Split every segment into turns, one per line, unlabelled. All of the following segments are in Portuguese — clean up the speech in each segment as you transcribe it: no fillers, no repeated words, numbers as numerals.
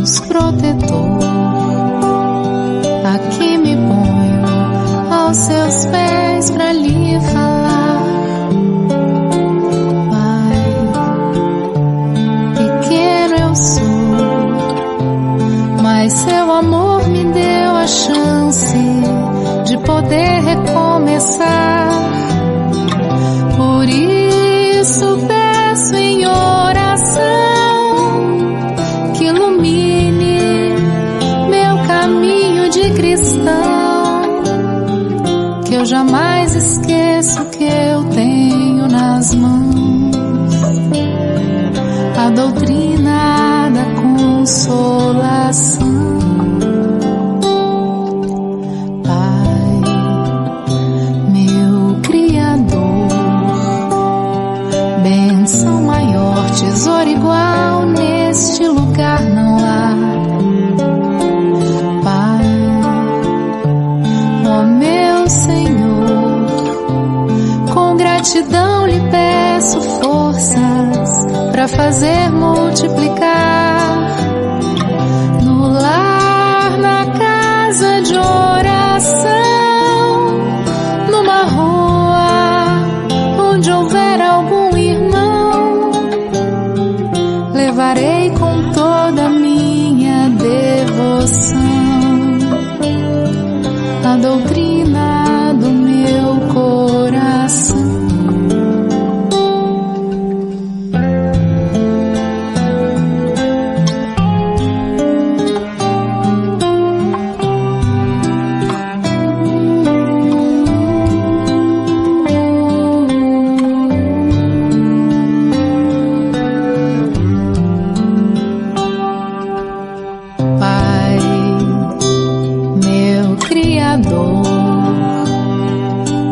Deus protetor, aqui me ponho aos seus pés pra lhe falar. Pai, pequeno eu sou, mas seu amor me deu a chance de poder recomeçar. Por isso peço em oração que ilumine meu caminho de cristão, que eu jamais esqueço que eu tenho nas mãos a doutrina da consolação. Benção maior, tesouro igual, neste lugar não há. Pai, ó meu Senhor, com gratidão lhe peço forças pra fazer multiplicar no lar, na casa de oração, numa rua onde houver algum irmão. Levarei com toda a minha devoção a doutrina do meu coração.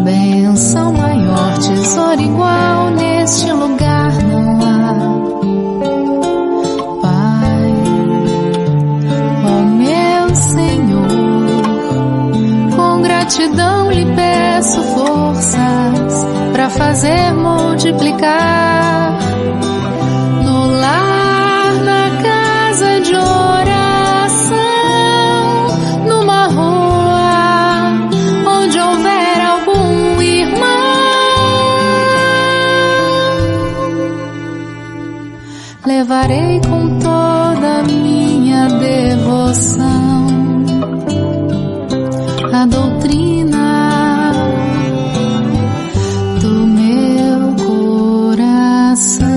Benção maior, tesouro igual, neste lugar não há. Pai, ó meu Senhor, com gratidão lhe peço forças pra fazer multiplicar no lar, na casa de oração, numa rua onde houver algum irmão. Levarei com toda a minha devoção a doutrina do meu coração.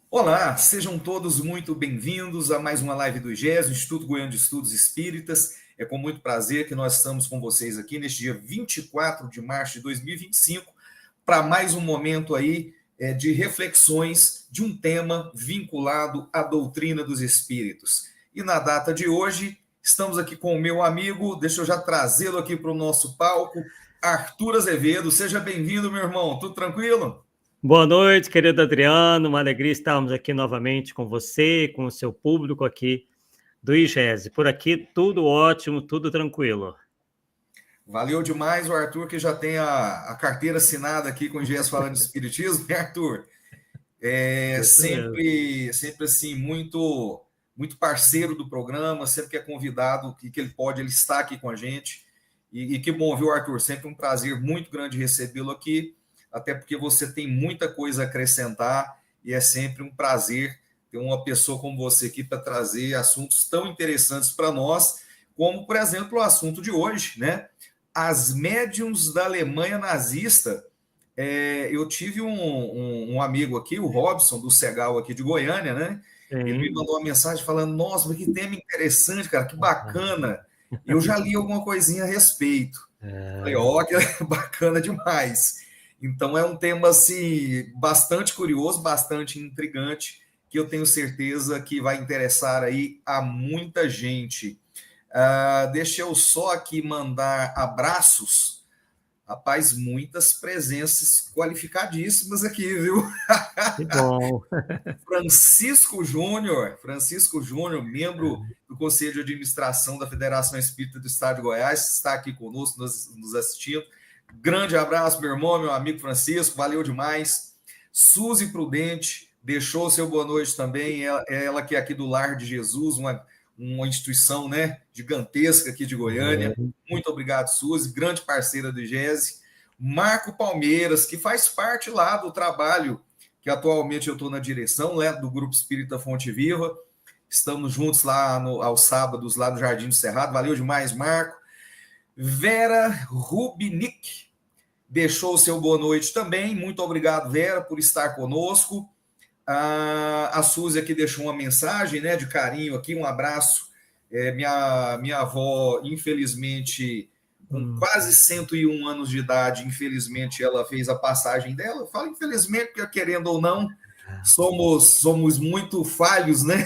Olá, sejam todos muito bem-vindos a mais uma live do IGES, Instituto Goiano de Estudos Espíritas. É com muito prazer que nós estamos com vocês aqui neste dia 24 de março de 2025 para mais um momento aí de reflexões de um tema vinculado à doutrina dos Espíritos. E na data de hoje, estamos aqui com o meu amigo, deixa eu já trazê-lo aqui para o nosso palco, Arthur Azevedo. Seja bem-vindo, meu irmão. Tudo tranquilo?
Boa noite, querido Adriano. Uma alegria estarmos aqui novamente com você, com o seu público aqui do IGES. Por aqui, tudo ótimo, tudo tranquilo.
Valeu demais o Arthur, que já tem a carteira assinada aqui com o IGES falando de Espiritismo, né, Arthur? Sempre assim, muito parceiro do programa, sempre que é convidado, que ele pode, ele está aqui com a gente. E que bom, viu, Arthur? Sempre um prazer muito grande recebê-lo aqui, até porque você tem muita coisa a acrescentar e é sempre um prazer ter uma pessoa como você aqui para trazer assuntos tão interessantes para nós, como, por exemplo, o assunto de hoje, né? As médiuns da Alemanha nazista. Eu tive um amigo aqui, o Robson, do Segal aqui de Goiânia, né? Sim. Ele me mandou uma mensagem falando, nossa, mas que tema interessante, cara, que bacana. Eu já li alguma coisinha a respeito. Falei, ó, que bacana demais. Então, é um tema assim, bastante curioso, bastante intrigante, que eu tenho certeza que vai interessar aí a muita gente. Deixa eu só aqui mandar abraços. Rapaz, muitas presenças qualificadíssimas aqui, viu?
Que bom.
Francisco Júnior, membro do Conselho de Administração da Federação Espírita do Estado de Goiás, está aqui conosco, nos assistindo. Grande abraço, meu irmão, meu amigo Francisco, valeu demais. Suzy Prudente deixou seu boa noite também, ela que é aqui do Lar de Jesus, uma instituição, né, gigantesca aqui de Goiânia. Muito obrigado, Suzy, grande parceira do IGESE. Marco Palmeiras, que faz parte lá do trabalho que atualmente eu estou na direção, né, do Grupo Espírita Fonte Viva. Estamos juntos lá aos sábados, lá no Jardim do Cerrado. Valeu demais, Marco. Vera Rubinick deixou o seu boa noite também. Muito obrigado, Vera, por estar conosco. A Suzy aqui deixou uma mensagem, né, de carinho aqui, um abraço. Minha avó, infelizmente, com quase 101 anos de idade, infelizmente, ela fez a passagem dela. Eu falo infelizmente, porque querendo ou não, somos muito falhos, né?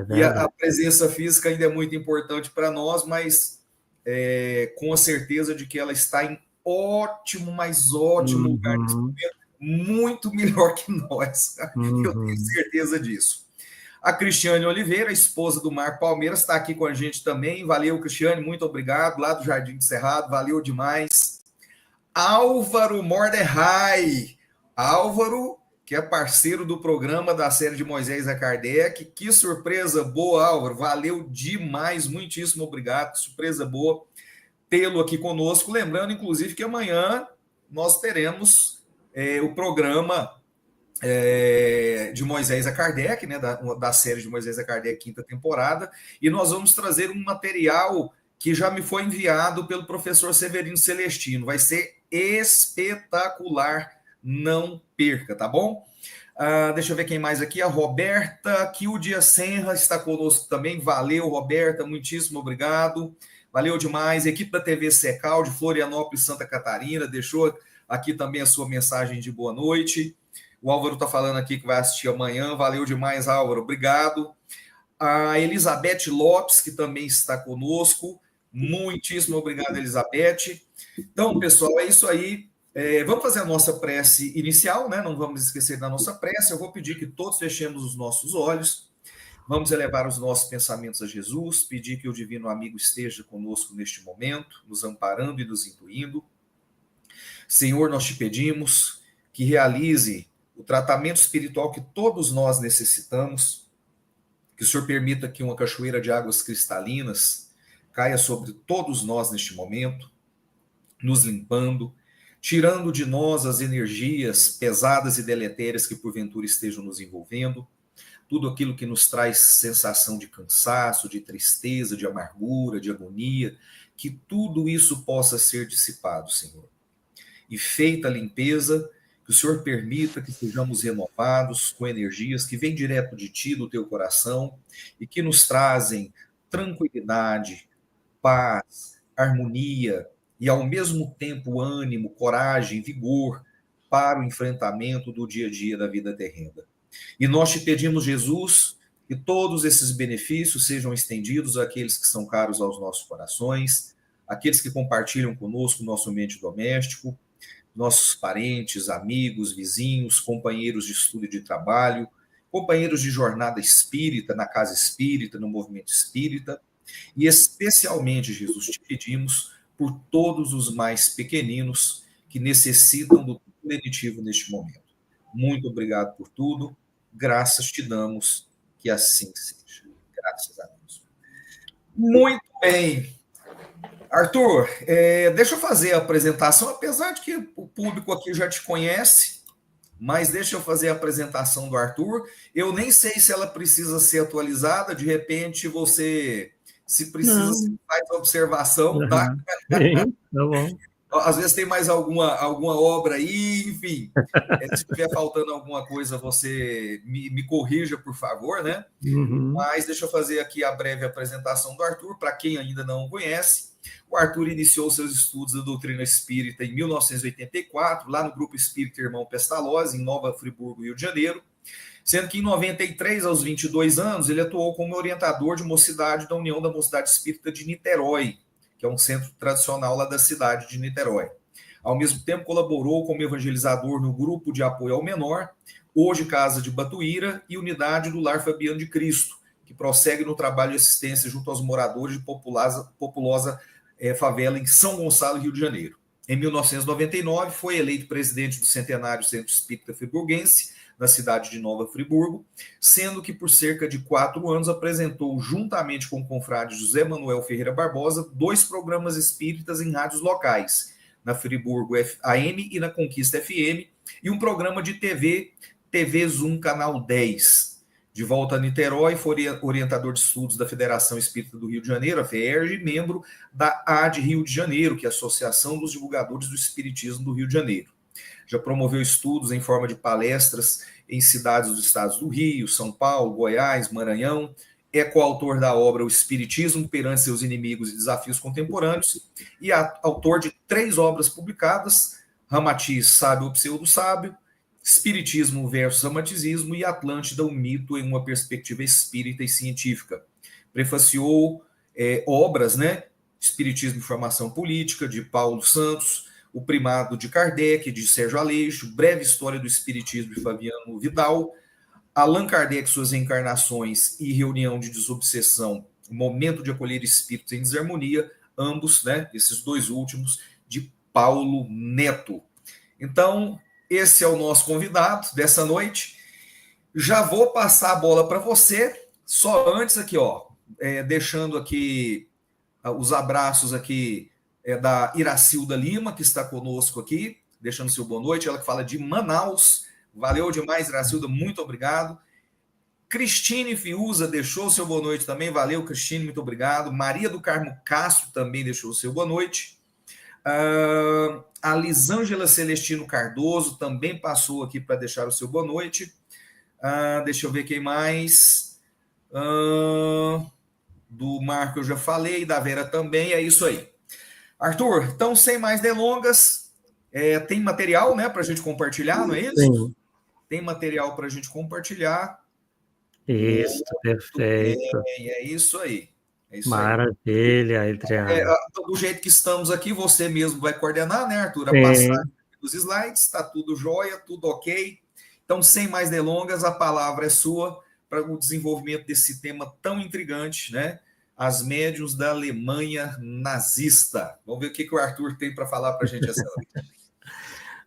E a presença física ainda é muito importante para nós, mas com a certeza de que ela está em ótimo lugar nesse momento, muito melhor que nós. Eu tenho certeza disso. A Cristiane Oliveira, esposa do Marco Palmeiras, está aqui com a gente também. Valeu, Cristiane, muito obrigado. Lá do Jardim do Cerrado, valeu demais. Álvaro Mordecai. Álvaro, que é parceiro do programa da série de Moisés a Kardec. Que surpresa boa, Álvaro. Valeu demais, muitíssimo obrigado. Que surpresa boa tê-lo aqui conosco. Lembrando, inclusive, que amanhã nós teremos o programa de Moisés a Kardec, né, da série de Moisés a Kardec, quinta temporada, e nós vamos trazer um material que já me foi enviado pelo professor Severino Celestino. Vai ser espetacular, não perca, tá bom? Deixa eu ver quem mais aqui, a Roberta Kildia Senra está conosco também, valeu, Roberta, muitíssimo obrigado, valeu demais. Equipe da TV Secal de Florianópolis, Santa Catarina, deixou aqui também a sua mensagem de boa noite. O Álvaro está falando aqui que vai assistir amanhã. Valeu demais, Álvaro. Obrigado. A Elizabeth Lopes, que também está conosco. Muitíssimo obrigado, Elizabeth. Então, pessoal, é isso aí. Vamos fazer a nossa prece inicial, né? Não vamos esquecer da nossa prece. Eu vou pedir que todos fechemos os nossos olhos. Vamos elevar os nossos pensamentos a Jesus, pedir que o Divino Amigo esteja conosco neste momento, nos amparando e nos intuindo. Senhor, nós te pedimos que realize o tratamento espiritual que todos nós necessitamos, que o Senhor permita que uma cachoeira de águas cristalinas caia sobre todos nós neste momento, nos limpando, tirando de nós as energias pesadas e deletérias que porventura estejam nos envolvendo, tudo aquilo que nos traz sensação de cansaço, de tristeza, de amargura, de agonia, que tudo isso possa ser dissipado, Senhor. E feita a limpeza, que o Senhor permita que sejamos renovados com energias que vêm direto de Ti, do Teu coração, e que nos trazem tranquilidade, paz, harmonia e, ao mesmo tempo, ânimo, coragem, vigor para o enfrentamento do dia a dia da vida terrena. E nós te pedimos, Jesus, que todos esses benefícios sejam estendidos àqueles que são caros aos nossos corações, aqueles que compartilham conosco o nosso ambiente doméstico, nossos parentes, amigos, vizinhos, companheiros de estudo e de trabalho, companheiros de jornada espírita, na casa espírita, no movimento espírita, e especialmente, Jesus, te pedimos por todos os mais pequeninos que necessitam do plenitivo neste momento. Muito obrigado por tudo, graças te damos, que assim seja. Graças a Deus. Muito bem. Arthur, deixa eu fazer a apresentação, apesar de que o público aqui já te conhece, mas deixa eu fazer a apresentação do Arthur. Eu nem sei se ela precisa ser atualizada, de repente você, se precisa, você faz a observação, tá?
Sim, tá bom.
Às vezes tem mais alguma obra aí, enfim, se estiver faltando alguma coisa, você me corrija, por favor, né? Mas deixa eu fazer aqui a breve apresentação do Arthur, para quem ainda não o conhece. O Arthur iniciou seus estudos da doutrina espírita em 1984, lá no Grupo Espírita Irmão Pestalozzi, em Nova Friburgo, Rio de Janeiro. Sendo que em 93, aos 22 anos, ele atuou como orientador de mocidade da União da Mocidade Espírita de Niterói, que é um centro tradicional lá da cidade de Niterói. Ao mesmo tempo, colaborou como evangelizador no Grupo de Apoio ao Menor, hoje Casa de Batuíra, e Unidade do Lar Fabiano de Cristo, que prossegue no trabalho de assistência junto aos moradores de populosa favela em São Gonçalo, Rio de Janeiro. Em 1999, foi eleito presidente do Centenário Centro Espírita Friburguense, na cidade de Nova Friburgo, sendo que por cerca de 4 anos apresentou, juntamente com o confrade José Manuel Ferreira Barbosa, 2 programas espíritas em rádios locais, na Friburgo AM e na Conquista FM, e um programa de TV Zoom Canal 10. De volta a Niterói, foi orientador de estudos da Federação Espírita do Rio de Janeiro, a FEERJ, e membro da AD Rio de Janeiro, que é a Associação dos Divulgadores do Espiritismo do Rio de Janeiro. Já promoveu estudos em forma de palestras em cidades dos estados do Rio, São Paulo, Goiás, Maranhão. É coautor da obra O Espiritismo perante seus inimigos e desafios contemporâneos e autor de 3 obras publicadas: Ramatiz, Sábio ou Pseudo-Sábio, Espiritismo versus Ramatizismo e Atlântida, um mito em uma perspectiva espírita e científica. Prefaciou obras, né? Espiritismo e Formação Política, de Paulo Santos, O Primado de Kardec, de Sérgio Aleixo, Breve História do Espiritismo, de Fabiano Vidal, Allan Kardec, Suas Reencarnações e Reunião de Desobsessão, Momento de Acolher Espíritos em Desarmonia, ambos, né? Esses 2 últimos, de Paulo Neto. Então, esse é o nosso convidado dessa noite. Já vou passar a bola para você, só antes aqui, deixando aqui os abraços aqui da Iracilda Lima, que está conosco aqui, deixando seu boa noite, ela que fala de Manaus. Valeu demais, Iracilda, muito obrigado. Cristine Fiuza deixou seu boa noite também, valeu, Cristine, muito obrigado. Maria do Carmo Castro também deixou seu boa noite. A Lisângela Celestino Cardoso também passou aqui para deixar o seu boa noite. Deixa eu ver quem mais. Do Marco eu já falei, da Vera também, é isso aí. Arthur, então sem mais delongas, tem material, né, para a gente compartilhar, não é isso?
Sim.
Tem material para a gente compartilhar.
Isso, perfeito.
É isso aí.
Maravilha, Adriano.
Do jeito que estamos aqui, você mesmo vai coordenar, né, Arthur? A passagem dos slides, está tudo jóia, tudo ok. Então, sem mais delongas, a palavra é sua para o desenvolvimento desse tema tão intrigante, né? As médiuns da Alemanha nazista. Vamos ver o que o Arthur tem para falar para a gente essa noite.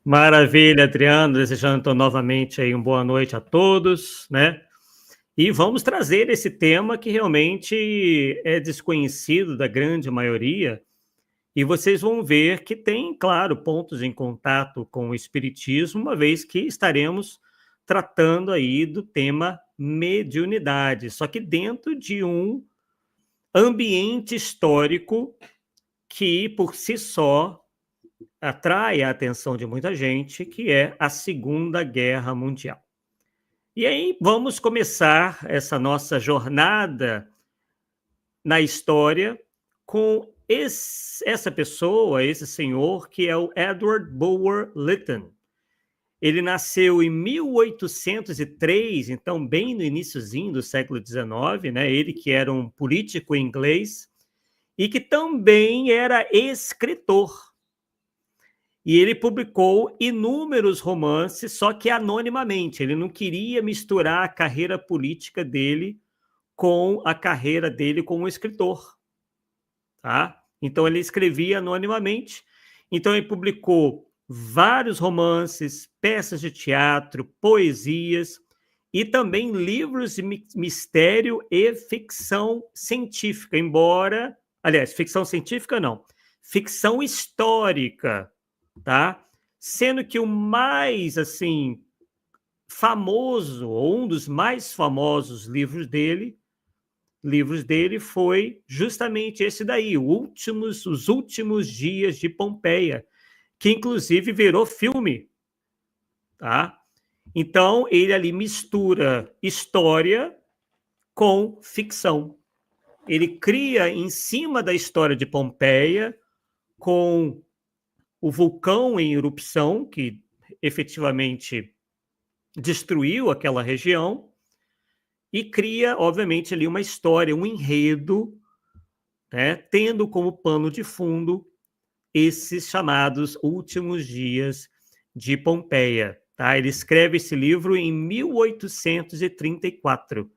Maravilha, Adriano. Desejando então, novamente aí, uma boa noite a todos, né? E vamos trazer esse tema que realmente é desconhecido da grande maioria, e vocês vão ver que tem, claro, pontos em contato com o Espiritismo, uma vez que estaremos tratando aí do tema mediunidade, só que dentro de um ambiente histórico que, por si só, atrai a atenção de muita gente, que é a Segunda Guerra Mundial. E aí vamos começar essa nossa jornada na história com essa pessoa, esse senhor, que é o Edward Bulwer Lytton. Ele nasceu em 1803, então bem no iniciozinho do século XIX, né? Ele que era um político inglês e que também era escritor. E ele publicou inúmeros romances, só que anonimamente. Ele não queria misturar a carreira política dele com a carreira dele como escritor. Tá? Então, ele escrevia anonimamente. Então, ele publicou vários romances, peças de teatro, poesias e também livros de mistério e ficção científica. Embora, aliás, ficção científica não, ficção histórica. Tá? Sendo que o mais famoso, ou um dos mais famosos livros dele foi justamente esse daí, Os Últimos Dias de Pompeia, que inclusive virou filme. Tá? Então, ele ali mistura história com ficção. Ele cria em cima da história de Pompeia, com o vulcão em erupção, que efetivamente destruiu aquela região e cria, obviamente, ali uma história, um enredo, né, tendo como pano de fundo esses chamados últimos dias de Pompeia. Tá? Ele escreve esse livro em 1834.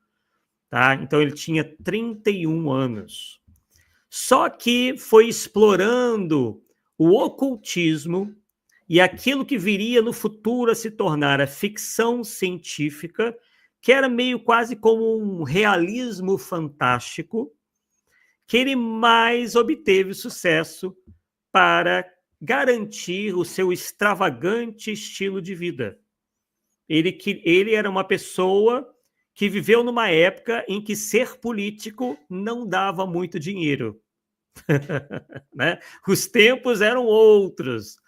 Tá? Então, ele tinha 31 anos. Só que foi explorando o ocultismo e aquilo que viria no futuro a se tornar a ficção científica, que era meio quase como um realismo fantástico, que ele mais obteve sucesso para garantir o seu extravagante estilo de vida. Ele era uma pessoa que viveu numa época em que ser político não dava muito dinheiro. Né? Os tempos eram outros.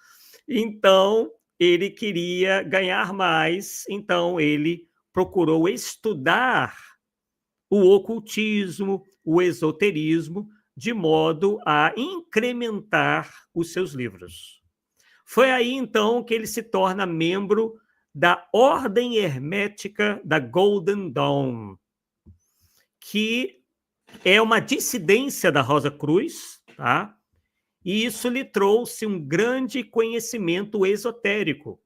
Então, ele queria ganhar mais, então ele procurou estudar o ocultismo, o esoterismo, de modo a incrementar os seus livros. Foi aí, então, que ele se torna membro da Ordem Hermética da Golden Dawn, que é uma dissidência da Rosa Cruz, tá? E isso lhe trouxe um grande conhecimento esotérico.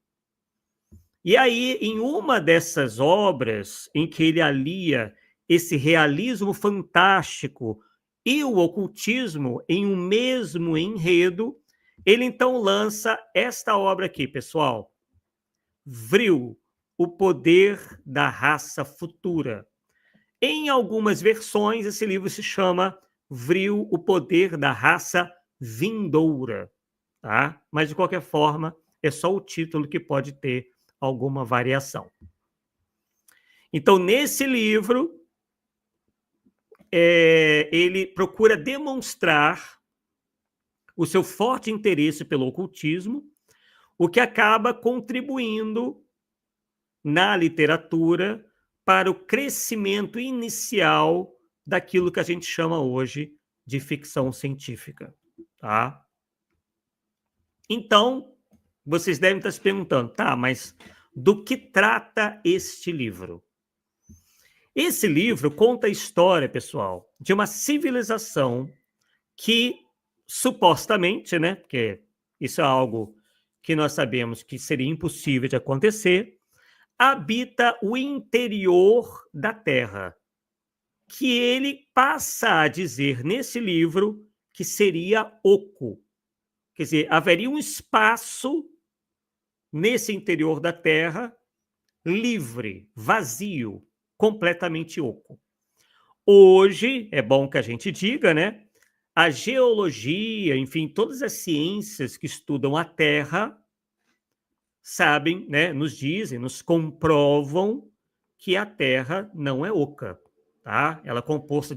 E aí, em uma dessas obras, em que ele alia esse realismo fantástico e o ocultismo em um mesmo enredo, ele então lança esta obra aqui, pessoal. Vril, o poder da raça futura. Em algumas versões, esse livro se chama Vril, o poder da raça vindoura. Tá? Mas, de qualquer forma, é só o título que pode ter alguma variação. Então, nesse livro, ele procura demonstrar o seu forte interesse pelo ocultismo, o que acaba contribuindo na literatura para o crescimento inicial daquilo que a gente chama hoje de ficção científica. Tá? Então, vocês devem estar se perguntando, tá, mas do que trata este livro? Esse livro conta a história, pessoal, de uma civilização que supostamente, né, porque isso é algo que nós sabemos que seria impossível de acontecer, habita o interior da Terra, que ele passa a dizer nesse livro que seria oco. Quer dizer, haveria um espaço nesse interior da Terra livre, vazio, completamente oco. Hoje, é bom que a gente diga, né? A geologia, enfim, todas as ciências que estudam a Terra sabem, né, nos dizem, nos comprovam que a Terra não é oca, tá? Ela é composta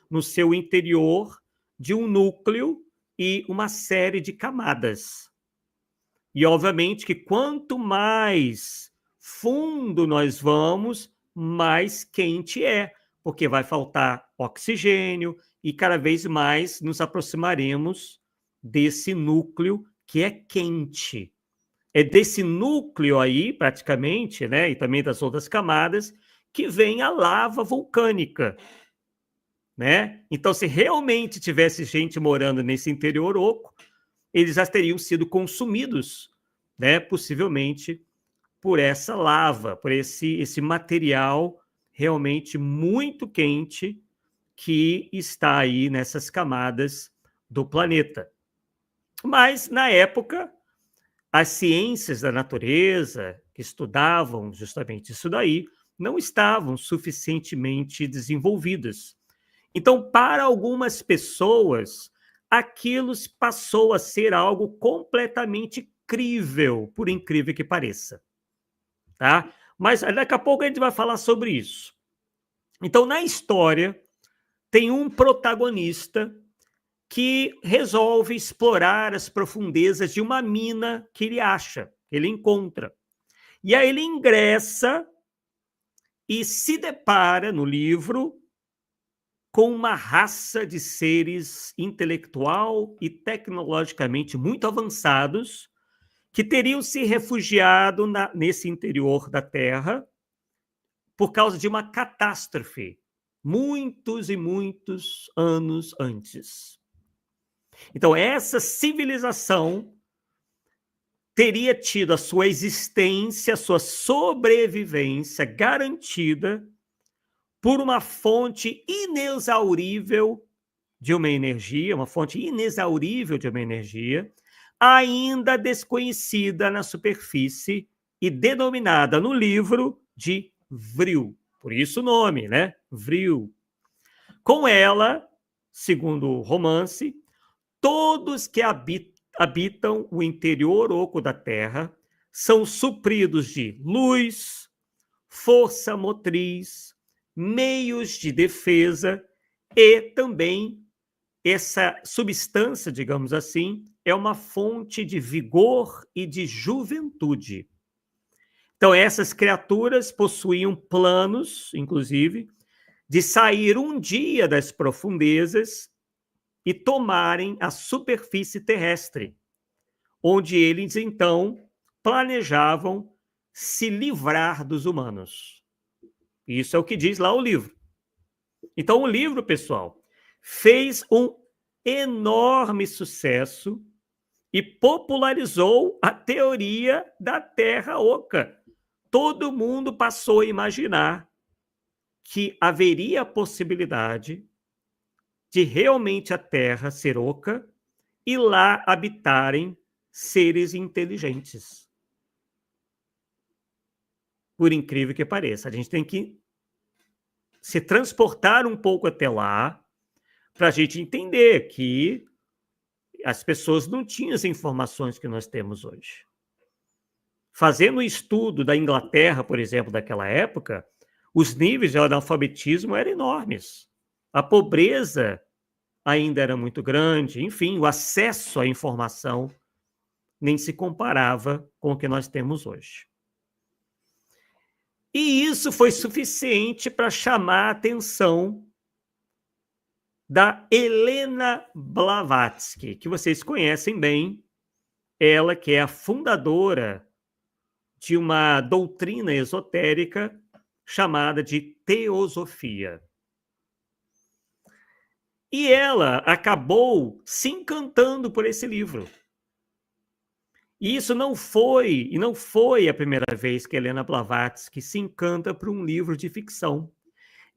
no seu interior de um núcleo e uma série de camadas. E, obviamente, que quanto mais fundo nós vamos, mais quente é, porque vai faltar oxigênio e cada vez mais nos aproximaremos desse núcleo que é quente. É desse núcleo aí, praticamente, né, e também das outras camadas, que vem a lava vulcânica. Né? Então, se realmente tivesse gente morando nesse interior oco, eles já teriam sido consumidos, né, possivelmente por essa lava, por esse material realmente muito quente que está aí nessas camadas do planeta. Mas, na época, as ciências da natureza, que estudavam justamente isso daí, não estavam suficientemente desenvolvidas. Então, para algumas pessoas, aquilo passou a ser algo completamente crível, por incrível que pareça. Tá? Mas daqui a pouco a gente vai falar sobre isso. Então, na história, tem um protagonista que resolve explorar as profundezas de uma mina que ele acha, que ele encontra. E aí ele ingressa e se depara no livro com uma raça de seres intelectual e tecnologicamente muito avançados que teriam se refugiado nesse interior da Terra por causa de uma catástrofe, muitos e muitos anos antes. Então, essa civilização teria tido a sua existência, a sua sobrevivência garantida por uma fonte inexaurível de uma energia, ainda desconhecida na superfície e denominada no livro de Vril. Por isso o nome, né? Vril. Com ela, segundo o romance, todos que habitam o interior oco da Terra são supridos de luz, força motriz, meios de defesa e também essa substância, digamos assim, é uma fonte de vigor e de juventude. Então, essas criaturas possuíam planos, inclusive, de sair um dia das profundezas e tomarem a superfície terrestre, onde eles, então, planejavam se livrar dos humanos. Isso é o que diz lá o livro. Então, o livro, pessoal, fez um enorme sucesso e popularizou a teoria da Terra oca. Todo mundo passou a imaginar que haveria a possibilidade de realmente a Terra ser oca e lá habitarem seres inteligentes. Por incrível que pareça, a gente tem que se transportar um pouco até lá para a gente entender que as pessoas não tinham as informações que nós temos hoje. Fazendo o estudo da Inglaterra, por exemplo, daquela época, os níveis de analfabetismo eram enormes. A pobreza ainda era muito grande, enfim, o acesso à informação nem se comparava com o que nós temos hoje. E isso foi suficiente para chamar a atenção da Helena Blavatsky, que vocês conhecem bem, ela que é a fundadora de uma doutrina esotérica chamada de teosofia. E ela acabou se encantando por esse livro. E isso não foi a primeira vez que Helena Blavatsky se encanta por um livro de ficção.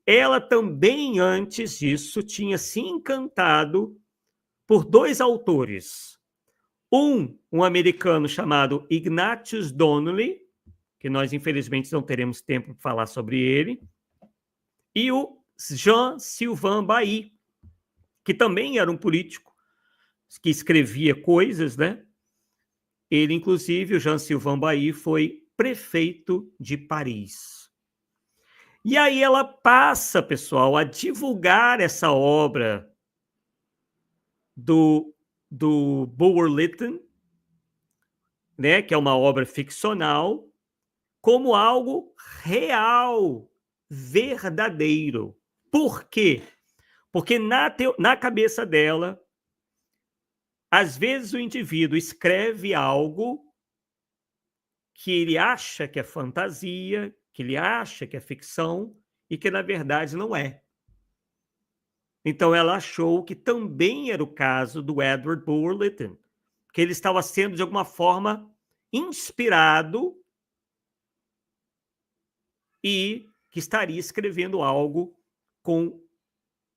Ela também, antes disso, tinha se encantado por dois autores. Um americano chamado Ignatius Donnelly, que nós, infelizmente, não teremos tempo para falar sobre ele, e o Jean-Sylvain Bailly, que também era um político, que escrevia coisas, né? Ele, inclusive, o Jean-Sylvain Bailly, foi prefeito de Paris. E aí ela passa, pessoal, a divulgar essa obra do Bulwer Lytton, né, que é uma obra ficcional, como algo real, verdadeiro. Por quê? Porque na cabeça dela, às vezes o indivíduo escreve algo que ele acha que é fantasia, que ele acha que é ficção e que, na verdade, não é. Então, ela achou que também era o caso do Edward Bulwer Lytton, que ele estava sendo, de alguma forma, inspirado e que estaria escrevendo algo com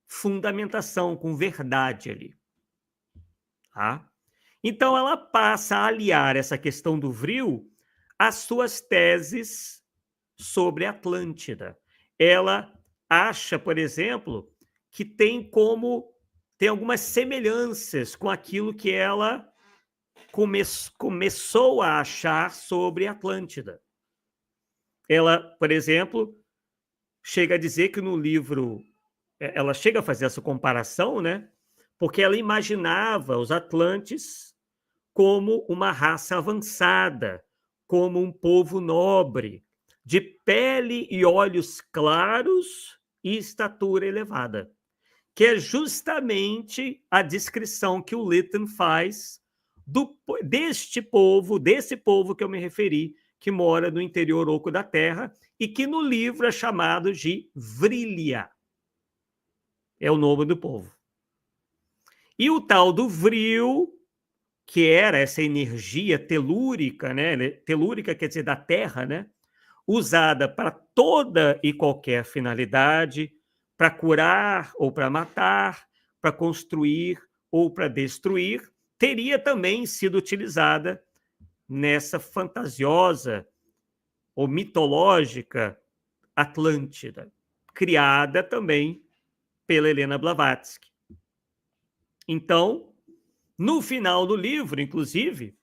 fundamentação, com verdade ali. Tá? Então, ela passa a aliar essa questão do Vril às suas teses sobre Atlântida. Ela acha, por exemplo, que tem algumas semelhanças com aquilo que ela começou a achar sobre Atlântida. Ela, por exemplo, chega a dizer que no livro, ela chega a fazer essa comparação, né? Porque ela imaginava os Atlantes como uma raça avançada, como um povo nobre, de pele e olhos claros e estatura elevada, que é justamente a descrição que o Lytton faz desse povo que eu me referi, que mora no interior oco da Terra e que no livro é chamado de Vrilya. É o nome do povo. E o tal do Vril, que era essa energia telúrica, né? Telúrica quer dizer da Terra, né? Usada para toda e qualquer finalidade, para curar ou para matar, para construir ou para destruir, teria também sido utilizada nessa fantasiosa ou mitológica Atlântida, criada também pela Helena Blavatsky. Então, no final do livro, inclusive,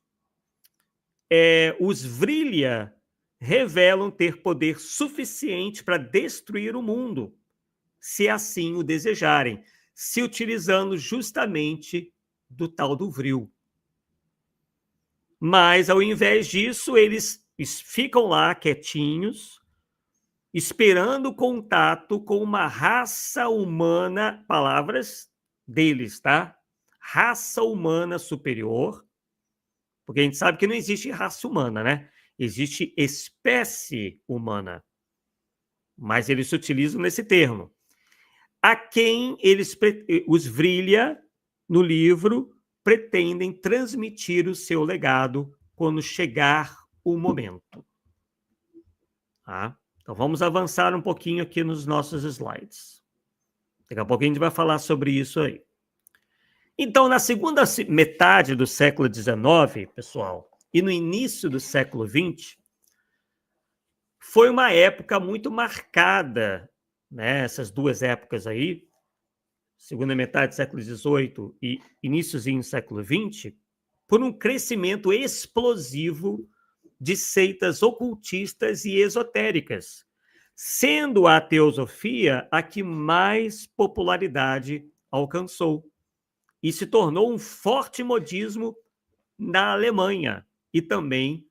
os Vrilya revelam ter poder suficiente para destruir o mundo, se assim o desejarem, se utilizando justamente do tal do Vril. Mas, ao invés disso, eles ficam lá quietinhos, esperando contato com uma raça humana, palavras deles, tá? Raça humana superior, porque a gente sabe que não existe raça humana, né? Existe espécie humana, mas eles se utilizam nesse termo. A quem os Vrilya, no livro, pretendem transmitir o seu legado quando chegar o momento. Tá? Então, vamos avançar um pouquinho aqui nos nossos slides. Daqui a pouco a gente vai falar sobre isso aí. Então, na segunda metade do século XIX, pessoal, e no início do século XX, foi uma época muito marcada, né, essas duas épocas aí, segunda metade do século XVIII e iníciozinho do século XX, por um crescimento explosivo de seitas ocultistas e esotéricas, sendo a teosofia a que mais popularidade alcançou e se tornou um forte modismo na Alemanha e também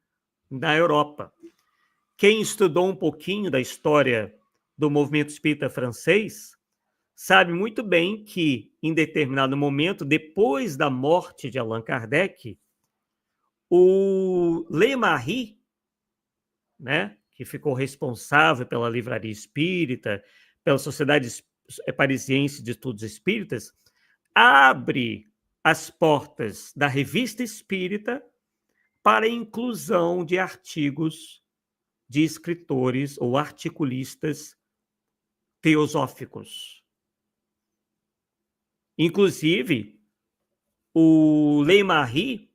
na Europa. Quem estudou um pouquinho da história do movimento espírita francês sabe muito bem que, em determinado momento, depois da morte de Allan Kardec, o Leymarie, né, que ficou responsável pela Livraria Espírita, pela Sociedade Parisiense de Estudos Espíritas, abre as portas da Revista Espírita para a inclusão de artigos de escritores ou articulistas teosóficos. Inclusive, o Leymarie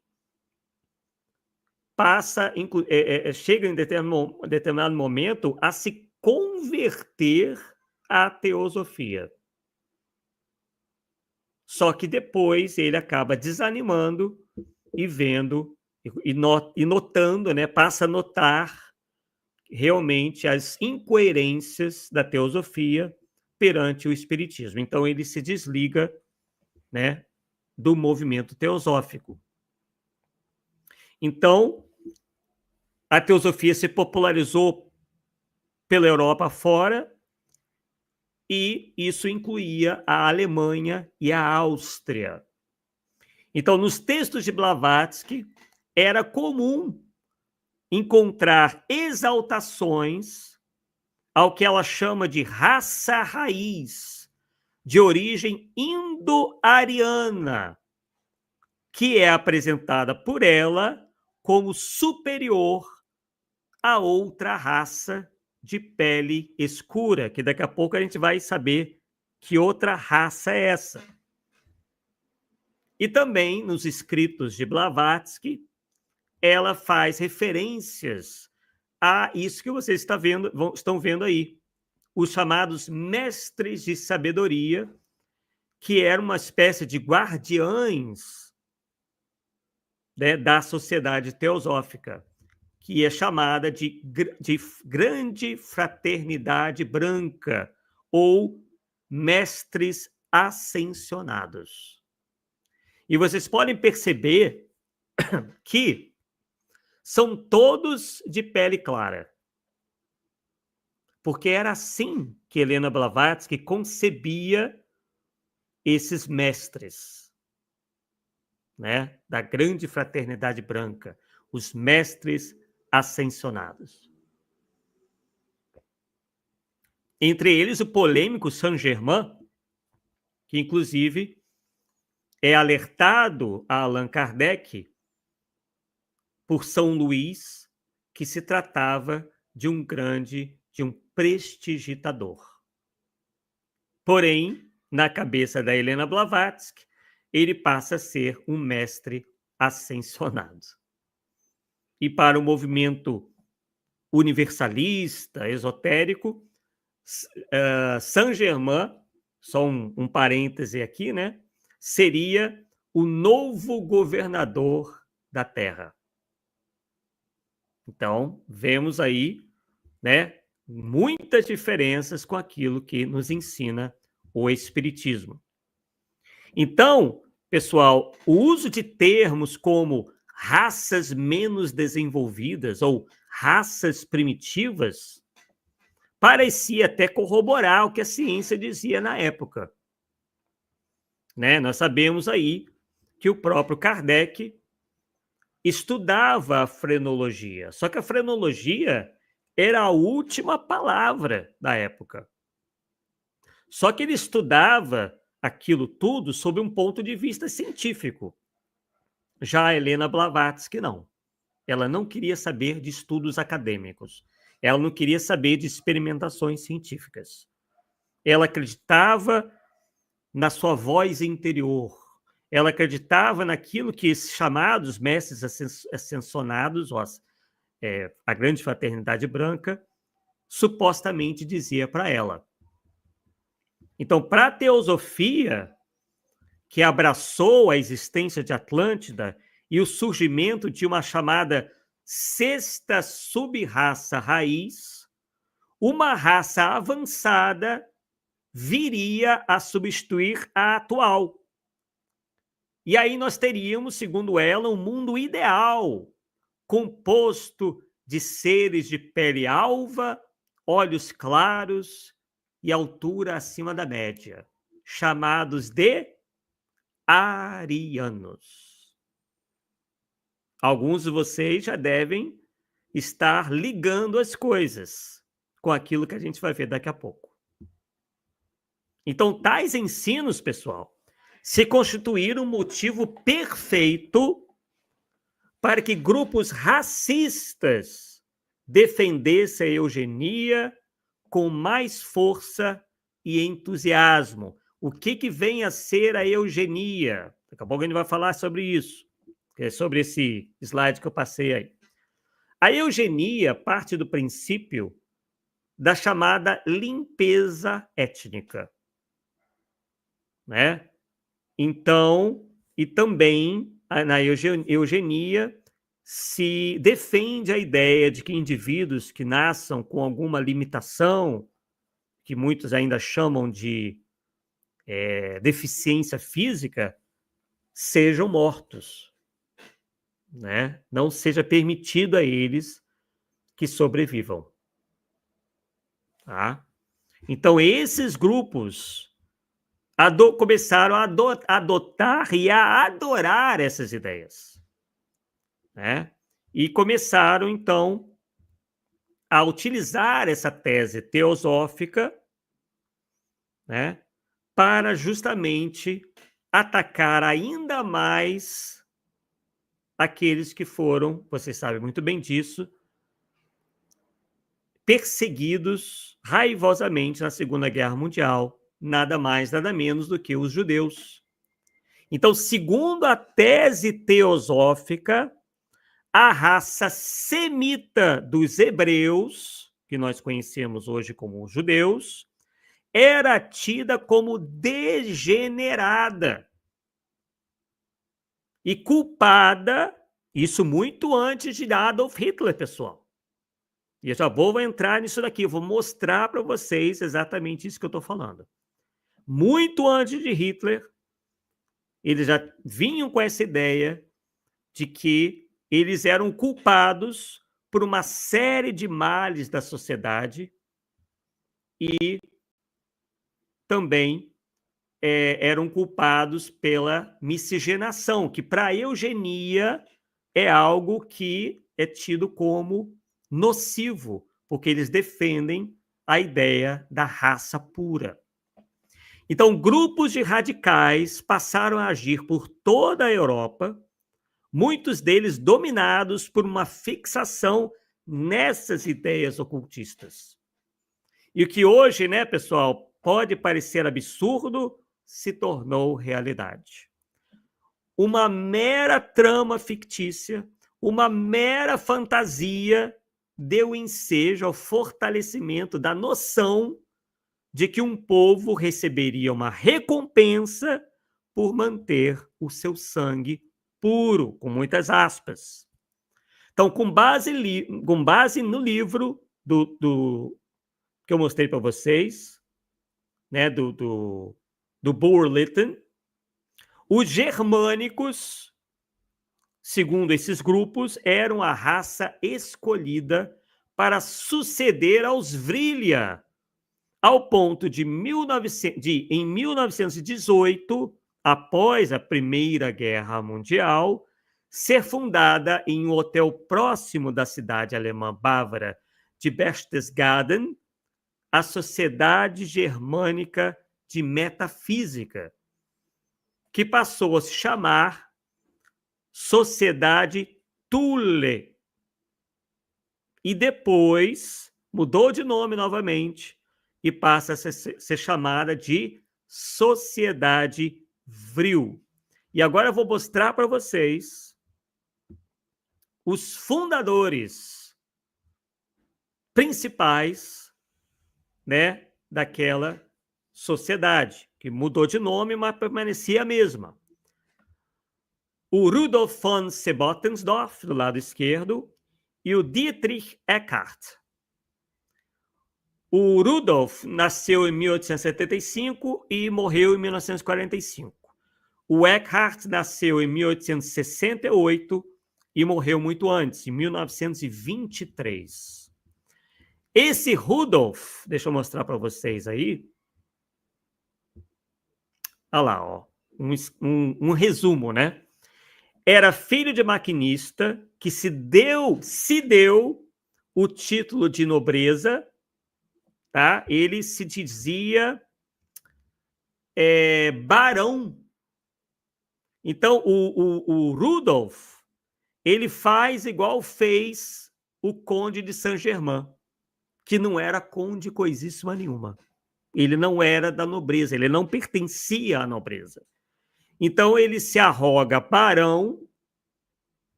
chega em determinado momento a se converter à teosofia. Só que depois ele acaba desanimando e vendo e notando, né, passa a notar realmente as incoerências da teosofia perante o espiritismo. Então ele se desliga, né, do movimento teosófico. Então a teosofia se popularizou pela Europa fora, e isso incluía a Alemanha e a Áustria. Então, nos textos de Blavatsky, era comum encontrar exaltações ao que ela chama de raça raiz, de origem indo-ariana, que é apresentada por ela como superior a outra raça de pele escura, que daqui a pouco a gente vai saber que outra raça é essa. E também, nos escritos de Blavatsky, ela faz referências a isso que vocês estão vendo aí, os chamados mestres de sabedoria, que eram uma espécie de guardiães, né, da sociedade teosófica, que é chamada de grande fraternidade branca, ou mestres ascensionados. E vocês podem perceber que são todos de pele clara, porque era assim que Helena Blavatsky concebia esses mestres. né, da grande fraternidade branca, os mestres ascensionados. Entre eles, o polêmico Saint-Germain, que inclusive é alertado a Allan Kardec por São Luís que se tratava de um prestidigitador. Porém, na cabeça da Helena Blavatsky, ele passa a ser um mestre ascensionado. E para o movimento universalista, esotérico, Saint-Germain, só um parêntese aqui, né, seria o novo governador da Terra. Então, vemos aí, né, muitas diferenças com aquilo que nos ensina o Espiritismo. Então, pessoal, o uso de termos como raças menos desenvolvidas ou raças primitivas parecia até corroborar o que a ciência dizia na época. Né? Nós sabemos aí que o próprio Kardec estudava a frenologia, só que a frenologia era a última palavra da época. Só que ele estudava aquilo tudo sob um ponto de vista científico. Já a Helena Blavatsky não. Ela não queria saber de estudos acadêmicos. Ela não queria saber de experimentações científicas. Ela acreditava na sua voz interior. Ela acreditava naquilo que esses chamados mestres ascensionados, a grande fraternidade branca, supostamente dizia para ela. Então, para a teosofia, que abraçou a existência de Atlântida e o surgimento de uma chamada sexta sub-raça raiz, uma raça avançada viria a substituir a atual. E aí nós teríamos, segundo ela, um mundo ideal, composto de seres de pele alva, olhos claros e altura acima da média, chamados de arianos. Alguns de vocês já devem estar ligando as coisas com aquilo que a gente vai ver daqui a pouco. Então, tais ensinos, pessoal, se constituíram um motivo perfeito para que grupos racistas defendessem a eugenia com mais força e entusiasmo. O que vem a ser a eugenia? Daqui a pouco a gente vai falar sobre isso, sobre esse slide que eu passei aí. A eugenia parte do princípio da chamada limpeza étnica, né? Então, e também na eugenia se defende a ideia de que indivíduos que nasçam com alguma limitação, que muitos ainda chamam de deficiência física, sejam mortos, né? Não seja permitido a eles que sobrevivam. Tá? Então, esses grupos começaram a adotar e a adorar essas ideias. Né? E começaram, então, a utilizar essa tese teosófica, né, para justamente atacar ainda mais aqueles que foram, vocês sabem muito bem disso, perseguidos raivosamente na Segunda Guerra Mundial, nada mais, nada menos do que os judeus. Então, segundo a tese teosófica, a raça semita dos hebreus, que nós conhecemos hoje como os judeus, era tida como degenerada e culpada, isso muito antes de Adolf Hitler, pessoal. E eu já vou entrar nisso daqui, eu vou mostrar para vocês exatamente isso que eu estou falando. Muito antes de Hitler, eles já vinham com essa ideia de que eles eram culpados por uma série de males da sociedade e também eram culpados pela miscigenação, que para a eugenia é algo que é tido como nocivo, porque eles defendem a ideia da raça pura. Então, grupos de radicais passaram a agir por toda a Europa, muitos deles dominados por uma fixação nessas ideias ocultistas. E o que hoje, né, pessoal, pode parecer absurdo, se tornou realidade. Uma mera trama fictícia, uma mera fantasia deu ensejo ao fortalecimento da noção de que um povo receberia uma recompensa por manter o seu sangue puro, com muitas aspas. Então, com base no livro que eu mostrei para vocês, né, do Bull Lytton, os germânicos, segundo esses grupos, eram a raça escolhida para suceder aos Vrilya, ao ponto de, em 1918, após a Primeira Guerra Mundial, ser fundada em um hotel próximo da cidade alemã bávara de Berchtesgaden, a Sociedade Germânica de Metafísica, que passou a se chamar Sociedade Thule. E depois mudou de nome novamente e passa a ser chamada de Sociedade Vril. E agora eu vou mostrar para vocês os fundadores principais, né, daquela sociedade, que mudou de nome, mas permanecia a mesma. O Rudolf von Sebottensdorf, do lado esquerdo, e o Dietrich Eckart. O Rudolf nasceu em 1875 e morreu em 1945. O Eckart nasceu em 1868 e morreu muito antes, em 1923. Esse Rudolf, deixa eu mostrar para vocês aí. Olha lá, ó, um resumo, né? Era filho de maquinista que se deu o título de nobreza. Tá? Ele se dizia barão. Então, o Rudolf, ele faz igual fez o conde de Saint-Germain, que não era conde coisíssima nenhuma. Ele não era da nobreza, ele não pertencia à nobreza. Então, ele se arroga barão,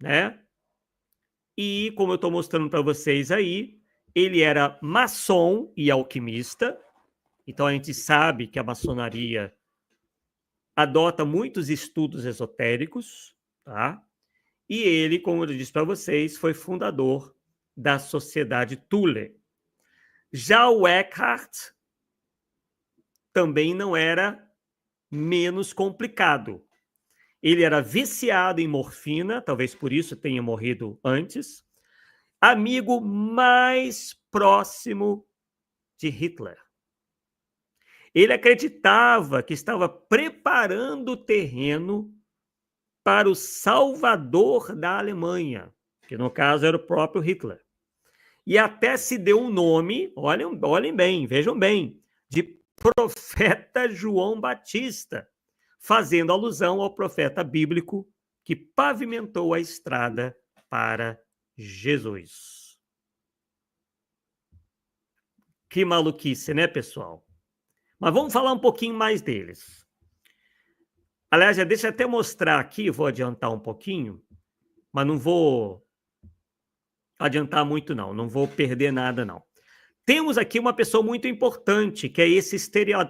né? E, como eu estou mostrando para vocês aí, ele era maçom e alquimista. Então, a gente sabe que a maçonaria adota muitos estudos esotéricos, tá? E ele, como eu disse para vocês, foi fundador da Sociedade Thule. Já o Eckart também não era menos complicado. Ele era viciado em morfina, talvez por isso tenha morrido antes, amigo mais próximo de Hitler. Ele acreditava que estava preparando o terreno para o salvador da Alemanha, que no caso era o próprio Hitler. E até se deu um nome, olhem bem, vejam bem, de profeta João Batista, fazendo alusão ao profeta bíblico que pavimentou a estrada para Jesus. Que maluquice, né, pessoal? Mas vamos falar um pouquinho mais deles. Aliás, deixa eu até mostrar aqui, vou adiantar um pouquinho, mas não vou adiantar muito não vou perder nada não. Temos aqui uma pessoa muito importante, que é esse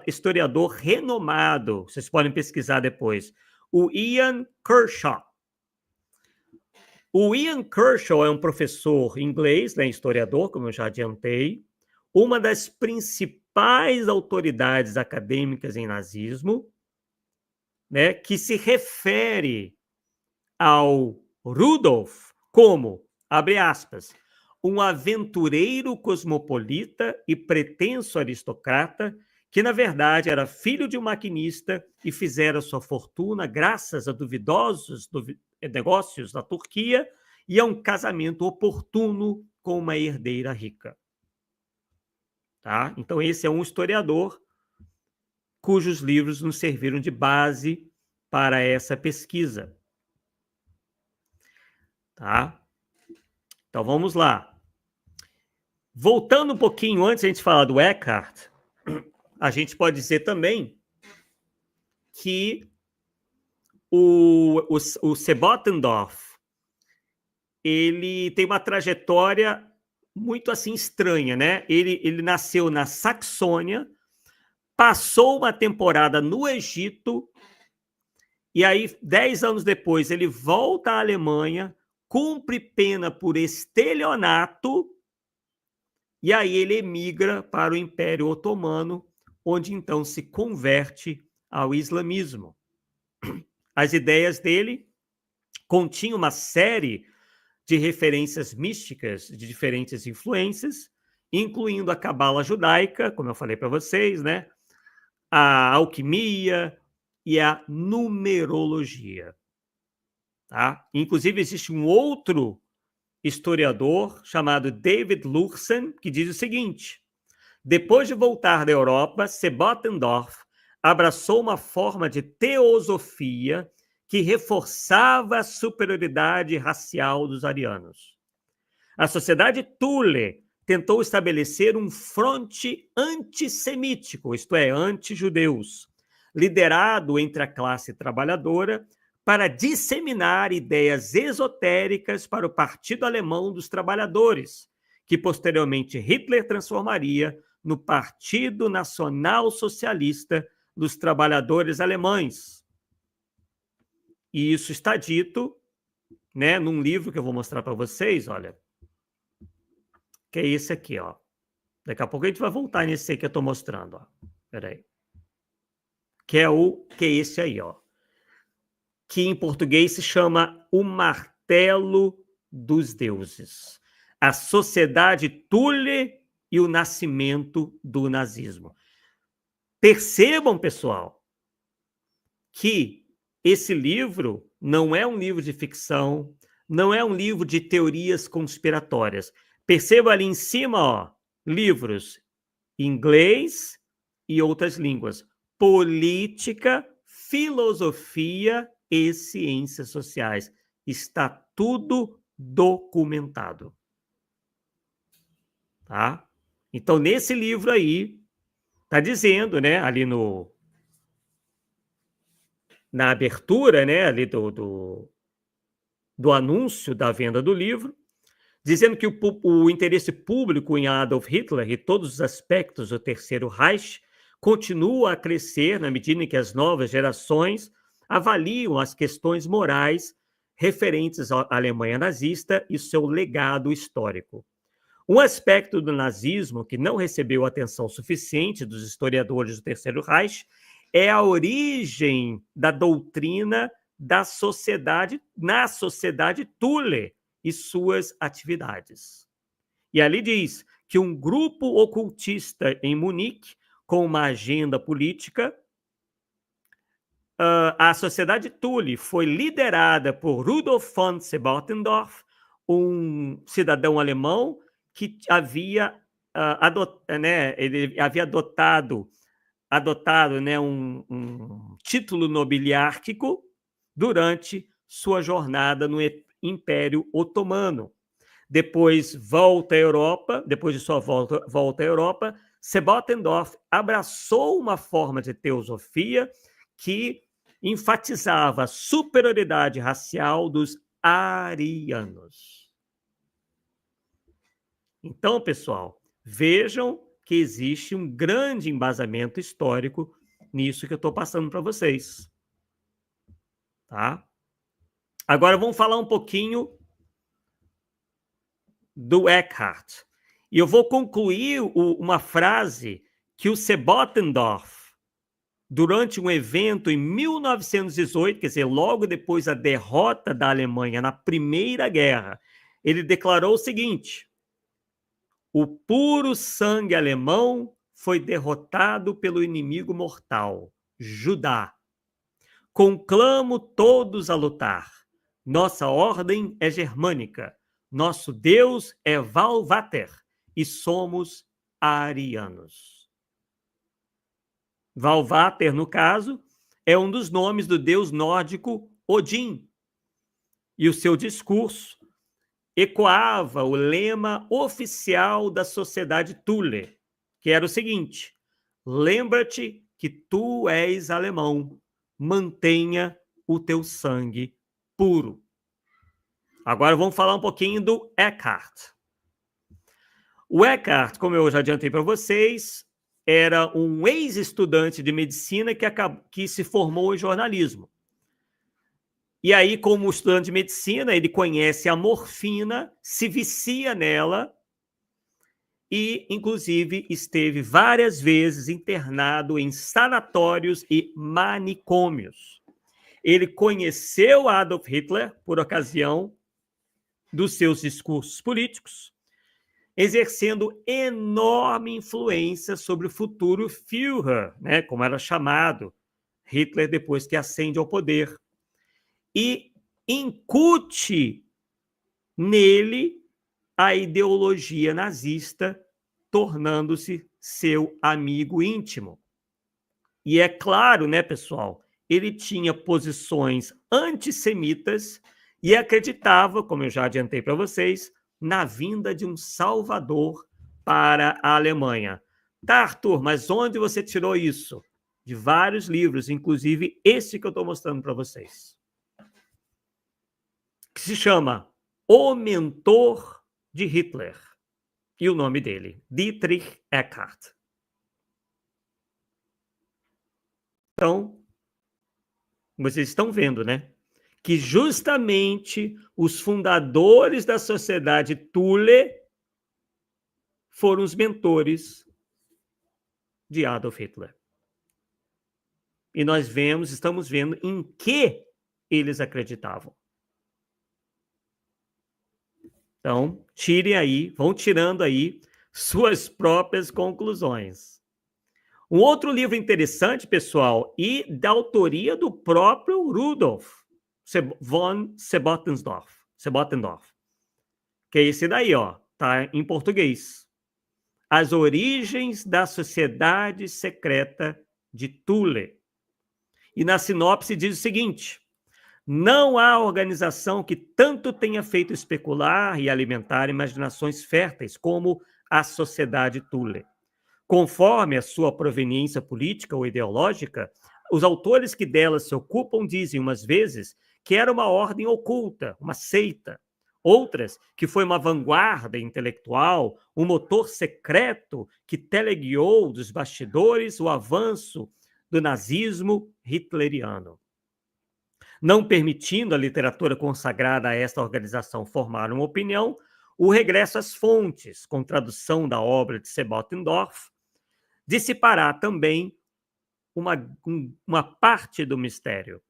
historiador renomado, vocês podem pesquisar depois, o Ian Kershaw. O Ian Kershaw é um professor inglês, né, historiador, como eu já adiantei, uma das principais autoridades acadêmicas em nazismo, né, que se refere ao Rudolf como, abre aspas, um aventureiro cosmopolita e pretenso aristocrata que na verdade era filho de um maquinista e fizera sua fortuna graças a duvidosos negócios na Turquia e a um casamento oportuno com uma herdeira rica. Tá? Então esse é um historiador cujos livros nos serviram de base para essa pesquisa. Tá? Então vamos lá. Voltando um pouquinho antes de a gente falar do Eckhart, a gente pode dizer também que o Sebottendorf ele tem uma trajetória muito assim estranha, né? Ele nasceu na Saxônia, passou uma temporada no Egito, e aí, 10 anos depois, ele volta à Alemanha, cumpre pena por estelionato, e aí ele emigra para o Império Otomano, onde então se converte ao islamismo. As ideias dele continham uma série de referências místicas de diferentes influências, incluindo a cabala judaica, como eu falei para vocês, né? A alquimia e a numerologia. Tá? Inclusive, existe um outro historiador chamado David Lursen, que diz o seguinte: depois de voltar da Europa, Sebottendorf abraçou uma forma de teosofia que reforçava a superioridade racial dos arianos. A sociedade Thule tentou estabelecer um fronte antissemítico, isto é, anti-judeus, liderado entre a classe trabalhadora para disseminar ideias esotéricas para o Partido Alemão dos Trabalhadores, que posteriormente Hitler transformaria no Partido Nacional Socialista dos Trabalhadores Alemães. E isso está dito, né, num livro que eu vou mostrar para vocês, olha, que é esse aqui, ó. Daqui a pouco a gente vai voltar nesse aí que eu estou mostrando, ó. Peraí. Que é esse aí, ó. Que em português se chama O Martelo dos Deuses. A Sociedade Thule e o Nascimento do Nazismo. Percebam, pessoal, que esse livro não é um livro de ficção, não é um livro de teorias conspiratórias. Perceba ali em cima, ó, livros em inglês e outras línguas. Política, filosofia e ciências sociais. Está tudo documentado. Tá? Então, nesse livro aí, está dizendo, né, ali na abertura, né, ali do anúncio da venda do livro, dizendo que o interesse público em Adolf Hitler e todos os aspectos do Terceiro Reich continua a crescer na medida em que as novas gerações avaliam as questões morais referentes à Alemanha nazista e seu legado histórico. Um aspecto do nazismo que não recebeu atenção suficiente dos historiadores do Terceiro Reich é a origem da doutrina da sociedade, na sociedade Thule e suas atividades. E ali diz que um grupo ocultista em Munique, com uma agenda política, a sociedade Thule foi liderada por Rudolf von Sebottendorf, um cidadão alemão que havia adotado né, um título nobiliárquico durante sua jornada no Império Otomano. Depois volta à Europa, depois de sua volta à Europa, Sebottendorf abraçou uma forma de teosofia que enfatizava a superioridade racial dos arianos. Então, pessoal, vejam que existe um grande embasamento histórico nisso que eu estou passando para vocês. Tá? Agora vamos falar um pouquinho do Eckhart. E eu vou concluir uma frase que o Sebottendorf, durante um evento em 1918, quer dizer, logo depois da derrota da Alemanha na Primeira Guerra, ele declarou o seguinte: o puro sangue alemão foi derrotado pelo inimigo mortal, Judá. Conclamo todos a lutar. Nossa ordem é germânica. Nosso Deus é Valvater e somos arianos. Valvater, no caso, é um dos nomes do deus nórdico Odin. E o seu discurso ecoava o lema oficial da sociedade Thule, que era o seguinte: lembra-te que tu és alemão, mantenha o teu sangue puro. Agora vamos falar um pouquinho do Eckhart. O Eckhart, como eu já adiantei para vocês, era um ex-estudante de medicina que se formou em jornalismo. E aí, como estudante de medicina, ele conhece a morfina, se vicia nela e, inclusive, esteve várias vezes internado em sanatórios e manicômios. Ele conheceu Adolf Hitler por ocasião dos seus discursos políticos, exercendo enorme influência sobre o futuro Führer, né, como era chamado, Hitler depois que ascende ao poder. E incute nele a ideologia nazista, tornando-se seu amigo íntimo. E é claro, né, pessoal, ele tinha posições antissemitas e acreditava, como eu já adiantei para vocês, na vinda de um salvador para a Alemanha. Tá, Arthur, mas onde você tirou isso? De vários livros, inclusive esse que eu estou mostrando para vocês, que se chama O Mentor de Hitler. E o nome dele, Dietrich Eckart. Então, vocês estão vendo, né? Que justamente os fundadores da sociedade Thule foram os mentores de Adolf Hitler. E nós estamos vendo em que eles acreditavam. Então, tirem aí, vão tirando aí suas próprias conclusões. Um outro livro interessante, pessoal, e da autoria do próprio Rudolf von Sebottendorf, que é esse daí, ó, tá em português. As Origens da Sociedade Secreta de Thule. E na sinopse diz o seguinte: não há organização que tanto tenha feito especular e alimentar imaginações férteis como a Sociedade Thule. Conforme a sua proveniência política ou ideológica, os autores que dela se ocupam dizem umas vezes que era uma ordem oculta, uma seita. Outras que foi uma vanguarda intelectual, um motor secreto que teleguiou dos bastidores o avanço do nazismo hitleriano. Não permitindo a literatura consagrada a esta organização formar uma opinião, o regresso às fontes, com tradução da obra de Sebottendorf, dissipará também uma parte do mistério.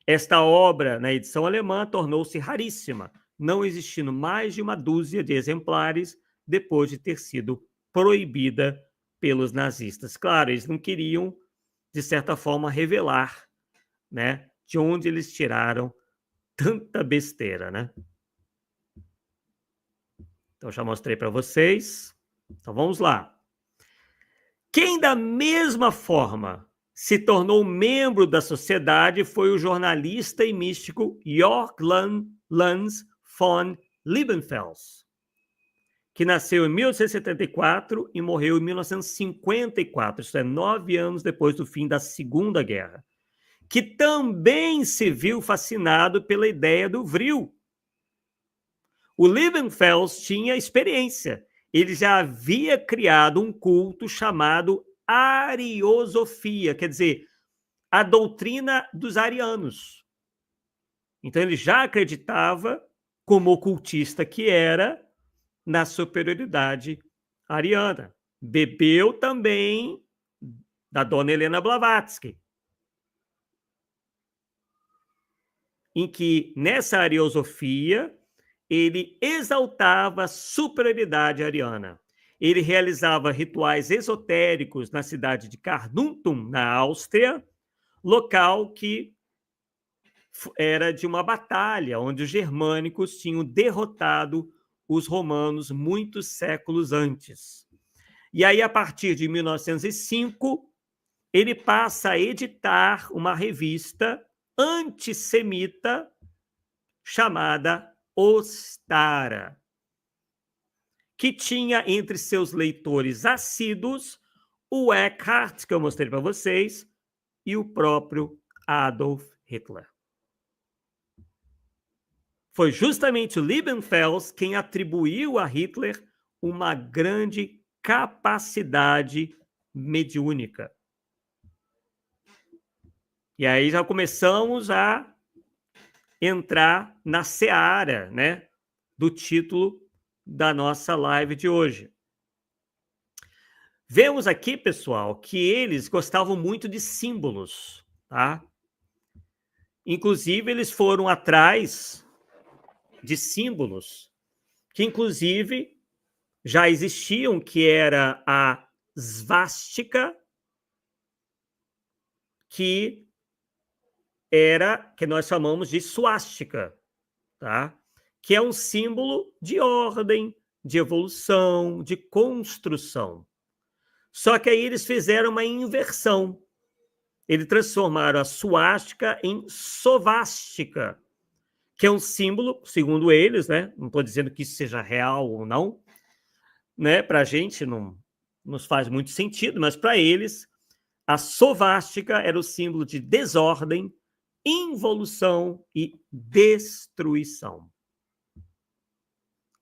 Esta obra, na edição alemã, tornou-se raríssima, não existindo mais de uma dúzia de exemplares depois de ter sido proibida pelos nazistas. Claro, eles não queriam, de certa forma, revelar, né, de onde eles tiraram tanta besteira, né? Então, já mostrei para vocês. Então, vamos lá. Quem, da mesma forma, se tornou membro da sociedade foi o jornalista e místico Jörg Lanz von Liebenfels, que nasceu em 1874 e morreu em 1954, isto é, 9 anos depois do fim da Segunda Guerra, que também se viu fascinado pela ideia do vril. O Liebenfels tinha experiência. Ele já havia criado um culto chamado ariosofia, quer dizer, a doutrina dos arianos. Então, ele já acreditava, como ocultista que era, na superioridade ariana. Bebeu também da dona Helena Blavatsky, em que, nessa ariosofia, ele exaltava a superioridade ariana. ele realizava rituais esotéricos na cidade de Carnuntum, na Áustria, local que era de uma batalha onde os germânicos tinham derrotado os romanos muitos séculos antes. E aí, a partir de 1905, ele passa a editar uma revista antissemita chamada Ostara, que tinha entre seus leitores assíduos o Eckhart, que eu mostrei para vocês, e o próprio Adolf Hitler. Foi justamente o Liebenfels quem atribuiu a Hitler uma grande capacidade mediúnica. E aí já começamos a entrar na seara, né, do título da nossa live de hoje. Vemos aqui, pessoal, que eles gostavam muito de símbolos, tá? Inclusive, eles foram atrás de símbolos que, inclusive, já existiam, que era a svástica, que nós chamamos de suástica, tá? Que é um símbolo de ordem, de evolução, de construção. Só que aí eles fizeram uma inversão. Eles transformaram a suástica em sovástica, que é um símbolo, segundo eles, né? Não estou dizendo que isso seja real ou não, né? Para a gente não nos faz muito sentido, mas para eles, a sovástica era o símbolo de desordem, involução e destruição,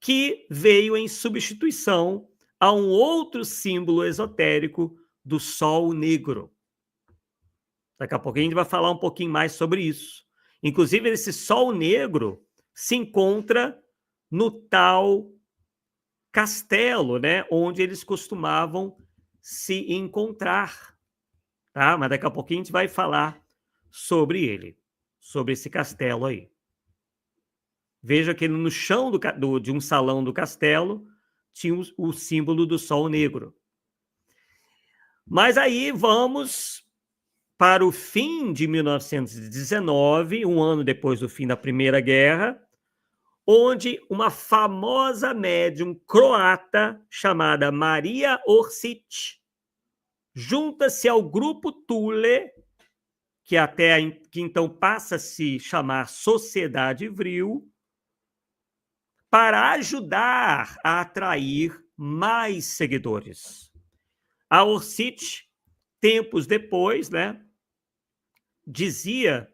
que veio em substituição a um outro símbolo esotérico do Sol Negro. Daqui a pouquinho a gente vai falar um pouquinho mais sobre isso. Inclusive, esse Sol Negro se encontra no tal castelo, né, onde eles costumavam se encontrar. Tá? Mas daqui a pouquinho a gente vai falar sobre ele, sobre esse castelo aí. Veja que no chão de um salão do castelo tinha o símbolo do Sol Negro. Mas aí vamos para o fim de 1919, um ano depois do fim da Primeira Guerra, onde uma famosa médium croata chamada Maria Orsic junta-se ao grupo Thule, que então passa a se chamar Sociedade Vril, para ajudar a atrair mais seguidores. A Orsic, tempos depois, né, dizia,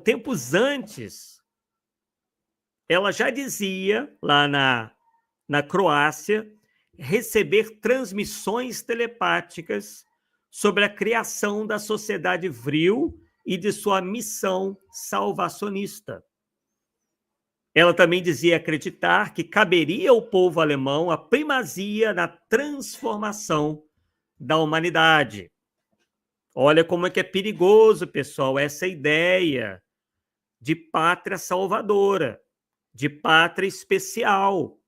tempos antes, ela já dizia, lá na Croácia, receber transmissões telepáticas sobre a criação da Sociedade Vril e de sua missão salvacionista. Ela também dizia acreditar que caberia ao povo alemão a primazia na transformação da humanidade. Olha como é que é perigoso, pessoal, essa ideia de pátria salvadora, de pátria especial.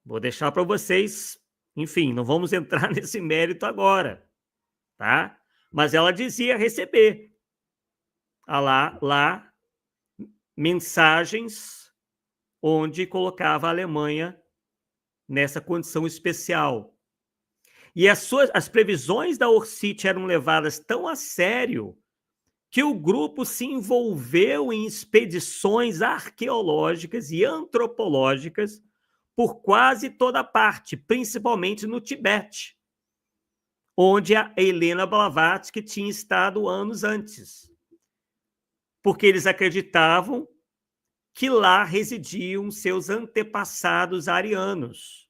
Vou deixar para vocês, enfim, não vamos entrar nesse mérito agora, tá? Mas ela dizia receber lá mensagens onde colocava a Alemanha nessa condição especial. E as previsões da Orsic eram levadas tão a sério que o grupo se envolveu em expedições arqueológicas e antropológicas por quase toda parte, principalmente no Tibete, onde a Helena Blavatsky tinha estado anos antes, porque eles acreditavam que lá residiam seus antepassados arianos.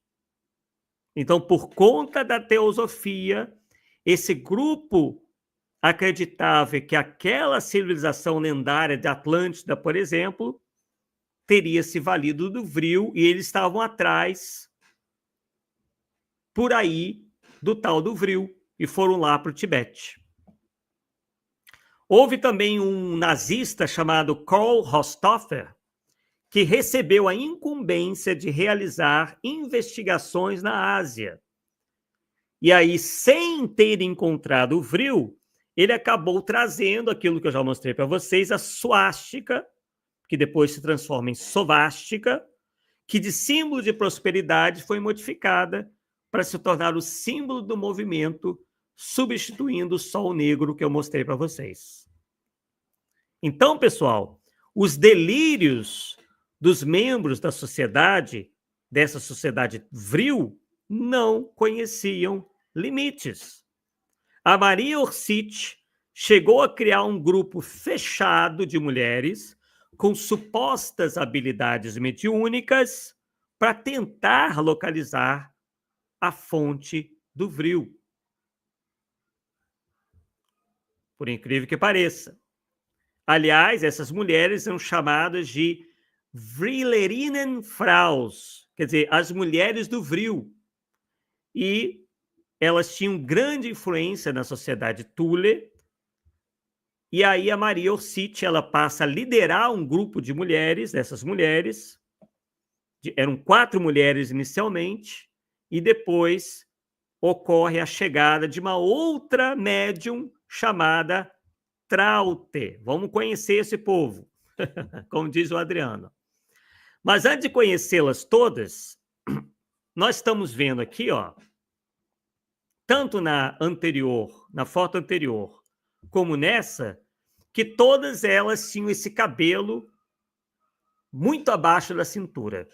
Então, por conta da teosofia, esse grupo acreditava que aquela civilização lendária de Atlântida, por exemplo, teria se valido do Vril, e eles estavam atrás, por aí, do tal do Vril, e foram lá para o Tibete. Houve também um nazista chamado Karl Rostoffer, que recebeu a incumbência de realizar investigações na Ásia. E aí, sem ter encontrado o vril, ele acabou trazendo aquilo que eu já mostrei para vocês, a suástica, que depois se transforma em sovástica, que de símbolo de prosperidade foi modificada para se tornar o símbolo do movimento, substituindo o sol negro que eu mostrei para vocês. Então, pessoal, os delírios dos membros da sociedade, dessa sociedade vril, não conheciam limites. A Maria Orsic chegou a criar um grupo fechado de mulheres com supostas habilidades mediúnicas para tentar localizar a fonte do vril. Por incrível que pareça. Aliás, essas mulheres são chamadas de Vrilerinnenfraus, quer dizer, as mulheres do vril. E elas tinham grande influência na sociedade Thule. E aí a Maria Orsic, ela passa a liderar um grupo de mulheres, dessas mulheres. Eram 4 mulheres inicialmente, e depois ocorre a chegada de uma outra médium chamada Traute. Vamos conhecer esse povo, como diz o Adriano. Mas antes de conhecê-las todas, nós estamos vendo aqui, ó, tanto na anterior, na foto anterior, como nessa, que todas elas tinham esse cabelo muito abaixo da cintura.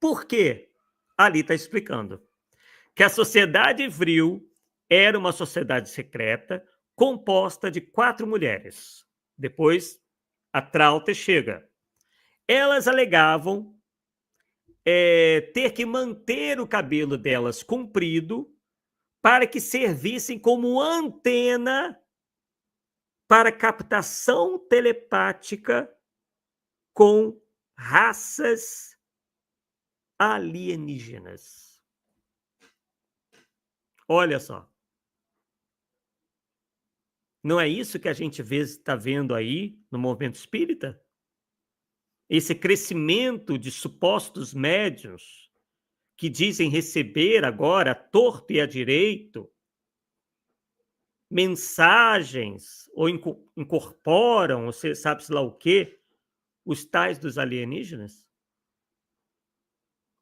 Por quê? Ali está explicando. Que a sociedade vril era uma sociedade secreta composta de 4 mulheres. Depois, a Traute chega. Elas alegavam ter que manter o cabelo delas comprido para que servissem como antena para captação telepática com raças alienígenas. Olha só. Não é isso que a gente está vendo aí no movimento espírita? Esse crescimento de supostos médiuns que dizem receber agora, à torto e à direito, mensagens, ou incorporam, ou sabe-se lá o quê, os tais dos alienígenas?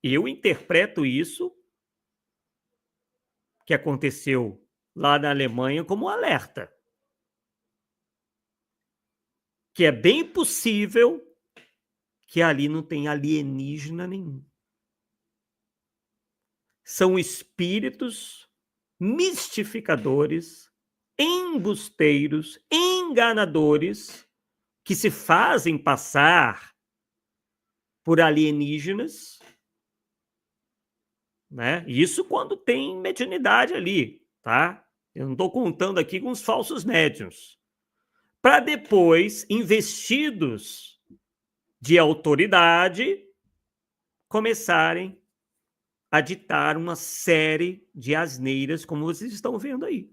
Eu interpreto isso, que aconteceu lá na Alemanha, como um alerta. Que é bem possível que ali não tem alienígena nenhum. São espíritos mistificadores, embusteiros, enganadores, que se fazem passar por alienígenas, né? Isso quando tem mediunidade ali, tá? Eu não estou contando aqui com os falsos médiuns. Para depois, investidos de autoridade, começarem a ditar uma série de asneiras, como vocês estão vendo aí.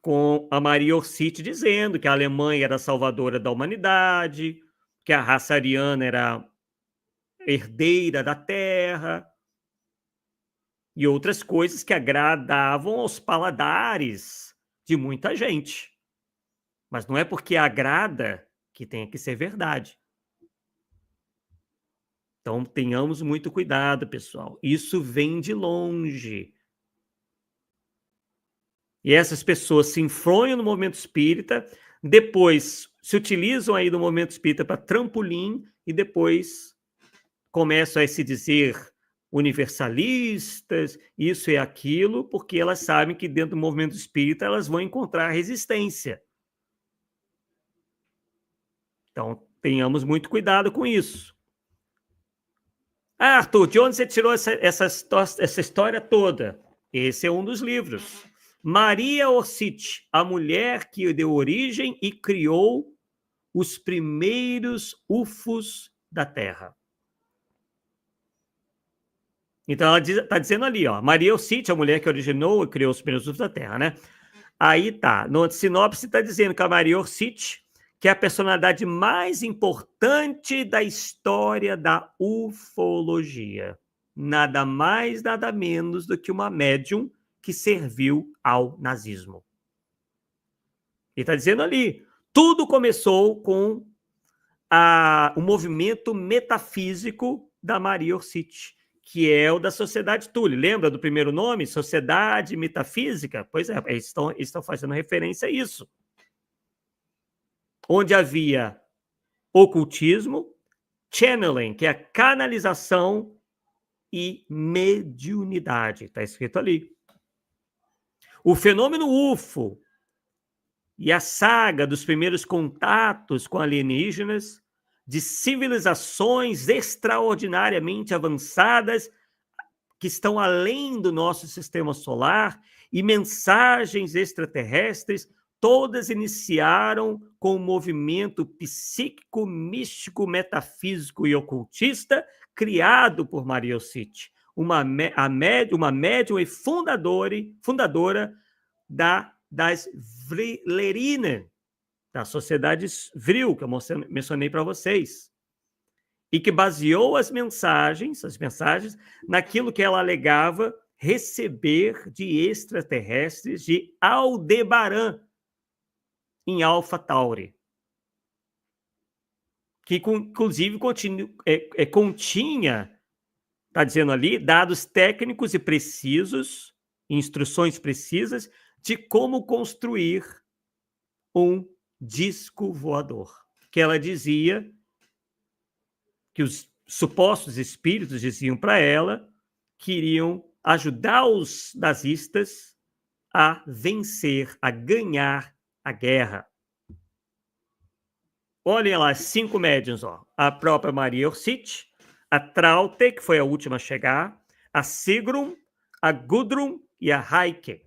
Com a Maria Orsic dizendo que a Alemanha era a salvadora da humanidade, que a raça ariana era herdeira da Terra, e outras coisas que agradavam aos paladares de muita gente. Mas não é porque agrada que tenha que ser verdade. Então, tenhamos muito cuidado, pessoal. Isso vem de longe. E essas pessoas se enfronham no movimento espírita, depois se utilizam aí do movimento espírita para trampolim e depois começam a se dizer universalistas, isso e aquilo, porque elas sabem que dentro do movimento espírita elas vão encontrar resistência. Então, tenhamos muito cuidado com isso. Ah, Arthur, de onde você tirou essa história toda? Esse é um dos livros. Maria Orsic, a mulher que deu origem e criou os primeiros UFOs da Terra. Então, ela está dizendo ali, ó, Maria Orsic, a mulher que originou e criou os primeiros UFOs da Terra, né? Aí tá, no sinopse está dizendo que a Maria Orsic, que é a personalidade mais importante da história da ufologia. Nada mais, nada menos do que uma médium que serviu ao nazismo. Ele está dizendo ali, tudo começou com o movimento metafísico da Maria Orsic, que é o da Sociedade Thule. Lembra do primeiro nome? Sociedade Metafísica? Pois é, eles estão fazendo referência a isso. Onde havia ocultismo, channeling, que é a canalização, e mediunidade. Está escrito ali. O fenômeno UFO e a saga dos primeiros contatos com alienígenas, de civilizações extraordinariamente avançadas que estão além do nosso sistema solar e mensagens extraterrestres, todas iniciaram com o movimento psíquico, místico, metafísico e ocultista criado por Maria Orsic, uma médium e fundadora das Vrilerinnen, da Sociedade Vril, que eu mencionei para vocês, e que baseou as mensagens naquilo que ela alegava receber de extraterrestres de Aldebaran, em Alpha Tauri, que inclusive continha, está dizendo ali, dados técnicos e precisos, instruções precisas de como construir um disco voador. Que ela dizia que os supostos espíritos diziam para ela que iriam ajudar os nazistas a vencer, a ganhar a guerra. Olhem lá, 5 médiuns, ó. A própria Maria Orsic, a Traute, que foi a última a chegar, a Sigrun, a Gudrun e a Heike.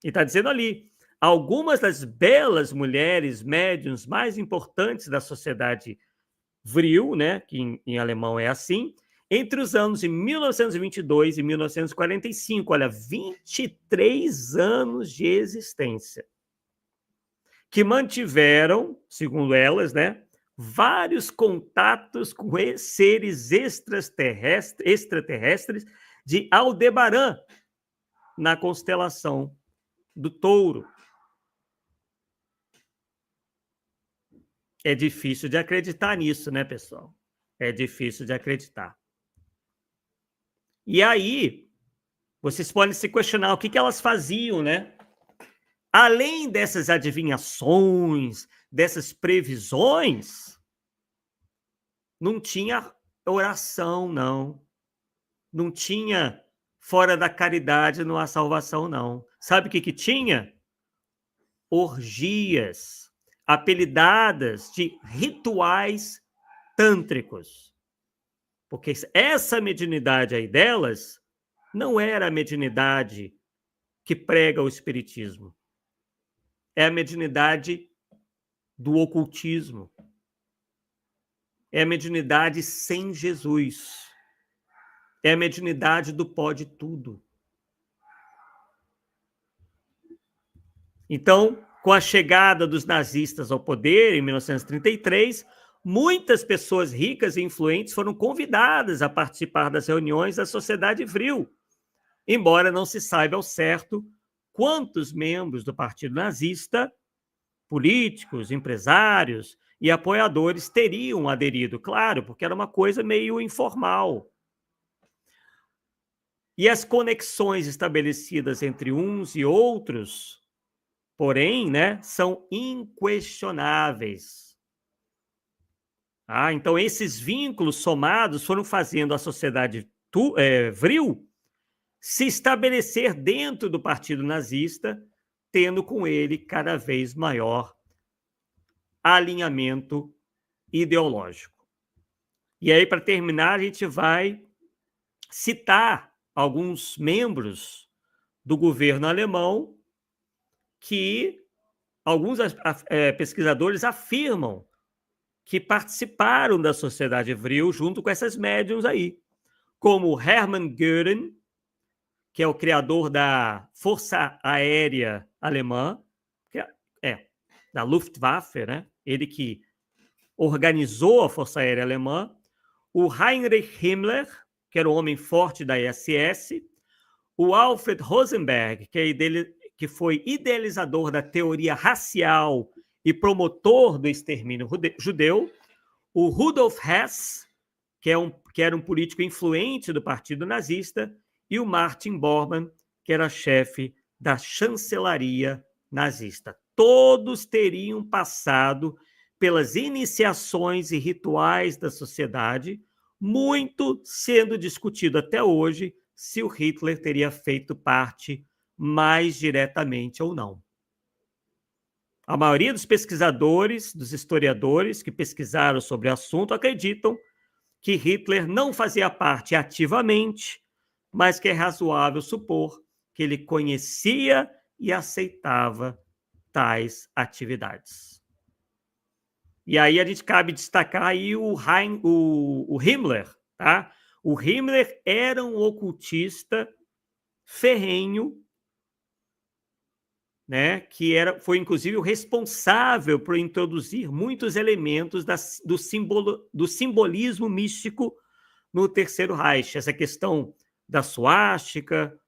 E está dizendo ali, algumas das belas mulheres médiuns mais importantes da sociedade Vril, né, que em alemão é assim, entre os anos de 1922 e 1945, olha, 23 anos de existência, que mantiveram, segundo elas, né, vários contatos com seres extraterrestres de Aldebaran, na constelação do Touro. É difícil de acreditar nisso, né, pessoal? É difícil de acreditar. E aí, vocês podem se questionar o que elas faziam, né? Além dessas adivinhações, dessas previsões, não tinha oração, não. Não tinha fora da caridade não há salvação, não. Sabe o que tinha? Orgias, apelidadas de rituais tântricos. Porque essa mediunidade aí delas não era a mediunidade que prega o espiritismo. É a mediunidade do ocultismo. É a mediunidade sem Jesus. É a mediunidade do pode tudo. Então, com a chegada dos nazistas ao poder, em 1933, muitas pessoas ricas e influentes foram convidadas a participar das reuniões da Sociedade Vril, embora não se saiba ao certo quantos membros do Partido Nazista, políticos, empresários e apoiadores teriam aderido, claro, porque era uma coisa meio informal. E as conexões estabelecidas entre uns e outros, porém, né, são inquestionáveis. Então, esses vínculos somados foram fazendo a Sociedade Vril se estabelecer dentro do Partido Nazista, tendo com ele cada vez maior alinhamento ideológico. E aí, para terminar, a gente vai citar alguns membros do governo alemão que alguns pesquisadores afirmam que participaram da Sociedade Vril junto com essas médiums aí, como Hermann Göring, que é o criador da Força Aérea Alemã, da Luftwaffe, né? Ele que organizou a Força Aérea Alemã, o Heinrich Himmler, que era o homem forte da SS, o Alfred Rosenberg, que foi idealizador da teoria racial e promotor do extermínio judeu, o Rudolf Hess, que era um político influente do Partido Nazista, e o Martin Bormann, que era chefe da chancelaria nazista. Todos teriam passado pelas iniciações e rituais da sociedade, muito sendo discutido até hoje se o Hitler teria feito parte mais diretamente ou não. A maioria dos pesquisadores, dos historiadores que pesquisaram sobre o assunto, acreditam que Hitler não fazia parte ativamente, mas que é razoável supor que ele conhecia e aceitava tais atividades. E aí a gente cabe destacar aí o Himmler, tá? O Himmler era um ocultista ferrenho, né, foi inclusive o responsável por introduzir muitos elementos do simbolismo místico no Terceiro Reich. Essa questão da suástica,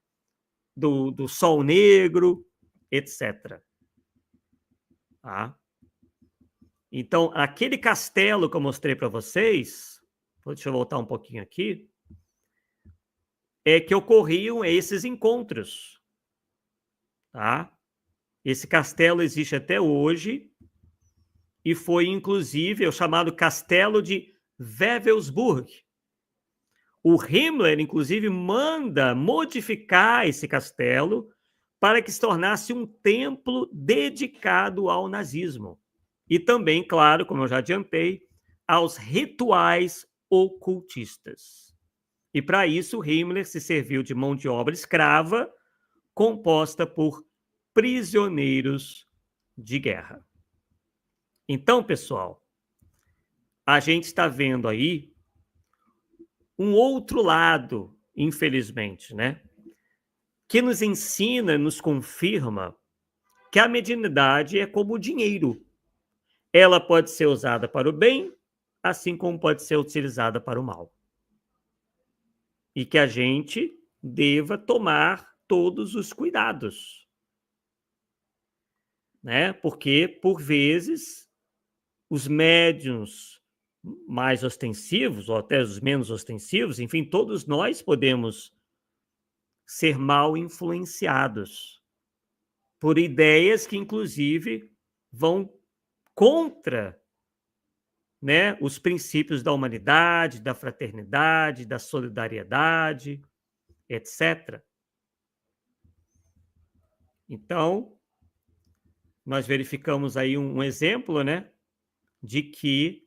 do sol negro, etc. Tá? Então, aquele castelo que eu mostrei para vocês, deixa eu voltar um pouquinho aqui, é que ocorriam esses encontros. Tá? Esse castelo existe até hoje e foi, inclusive, o chamado Castelo de Wewelsburg. O Himmler, inclusive, manda modificar esse castelo para que se tornasse um templo dedicado ao nazismo. E também, claro, como eu já adiantei, aos rituais ocultistas. E para isso, Himmler se serviu de mão de obra escrava composta por prisioneiros de guerra. Então, pessoal, a gente está vendo aí um outro lado, infelizmente, né? Que nos ensina, nos confirma que a mediunidade é como o dinheiro. Ela pode ser usada para o bem, assim como pode ser utilizada para o mal. E que a gente deva tomar todos os cuidados. Né? Porque, por vezes, os médiuns mais ostensivos, ou até os menos ostensivos, enfim, todos nós podemos ser mal influenciados por ideias que, inclusive, vão contra, né, os princípios da humanidade, da fraternidade, da solidariedade, etc. Então, nós verificamos aí um exemplo, né, de que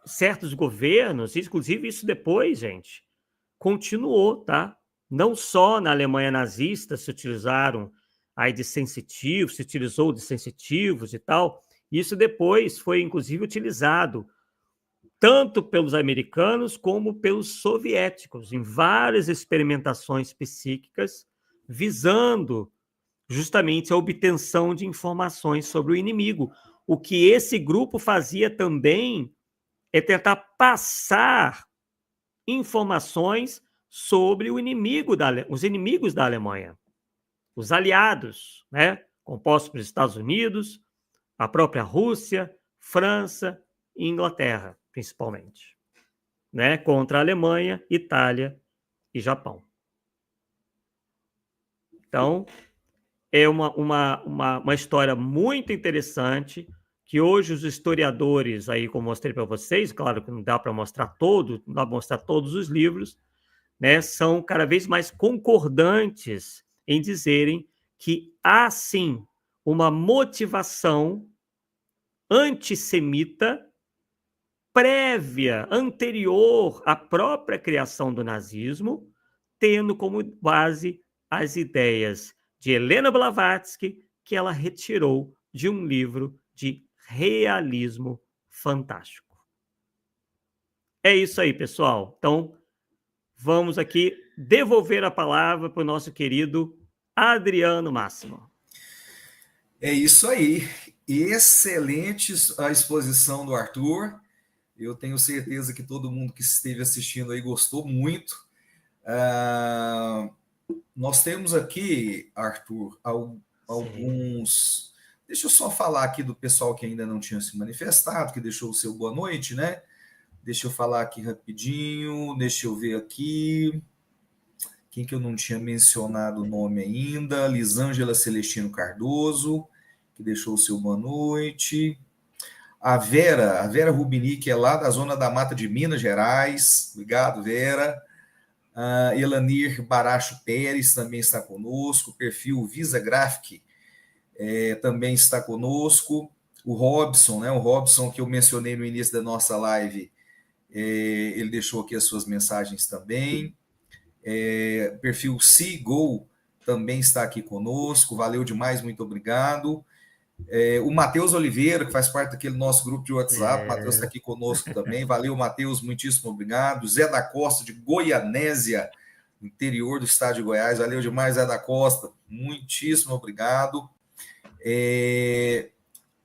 certos governos, inclusive isso depois, gente, continuou, tá? Não só na Alemanha nazista se utilizaram aí de sensitivos, se utilizou de sensitivos e tal, isso depois foi, inclusive, utilizado tanto pelos americanos como pelos soviéticos, em várias experimentações psíquicas, visando justamente a obtenção de informações sobre o inimigo. O que esse grupo fazia também é tentar passar informações sobre os inimigos da Alemanha, os aliados, né, compostos pelos Estados Unidos, a própria Rússia, França e Inglaterra, principalmente, né, contra a Alemanha, Itália e Japão. Então, é uma história muito interessante que hoje os historiadores, aí como mostrei para vocês, claro que não dá para mostrar todo, não dá para mostrar todos os livros, né, são cada vez mais concordantes em dizerem que há, sim, uma motivação antissemita prévia, anterior à própria criação do nazismo, tendo como base as ideias de Helena Blavatsky, que ela retirou de um livro de realismo fantástico. É isso aí, pessoal. Então, vamos aqui devolver a palavra para o nosso querido Adriano Máximo.
É isso aí. Excelente a exposição do Arthur. Eu tenho certeza que todo mundo que esteve assistindo aí gostou muito. Ah, nós temos aqui, Arthur,
Sim.
alguns. Deixa eu só falar aqui do pessoal que ainda não tinha se manifestado, que deixou o seu boa noite, né? Deixa eu falar aqui rapidinho, deixa eu ver aqui. Quem que eu não tinha mencionado o nome ainda? Lisângela Celestino Cardoso, que deixou o seu boa noite. A Vera Rubini, que é lá da zona da Mata de Minas Gerais. Obrigado, Vera. Elanir Baracho Pérez também está conosco. O perfil Visa Graphic também está conosco. O Robson, né? O Robson que eu mencionei no início da nossa live, ele deixou aqui as suas mensagens também. Perfil Seago também está aqui conosco. Valeu demais, muito obrigado. O Matheus Oliveira, que faz parte daquele nosso grupo de WhatsApp, o Matheus está aqui conosco também. Valeu, Matheus, muitíssimo obrigado. Zé da Costa, de Goianésia, interior do estado de Goiás. Valeu demais, Zé da Costa. Muitíssimo obrigado.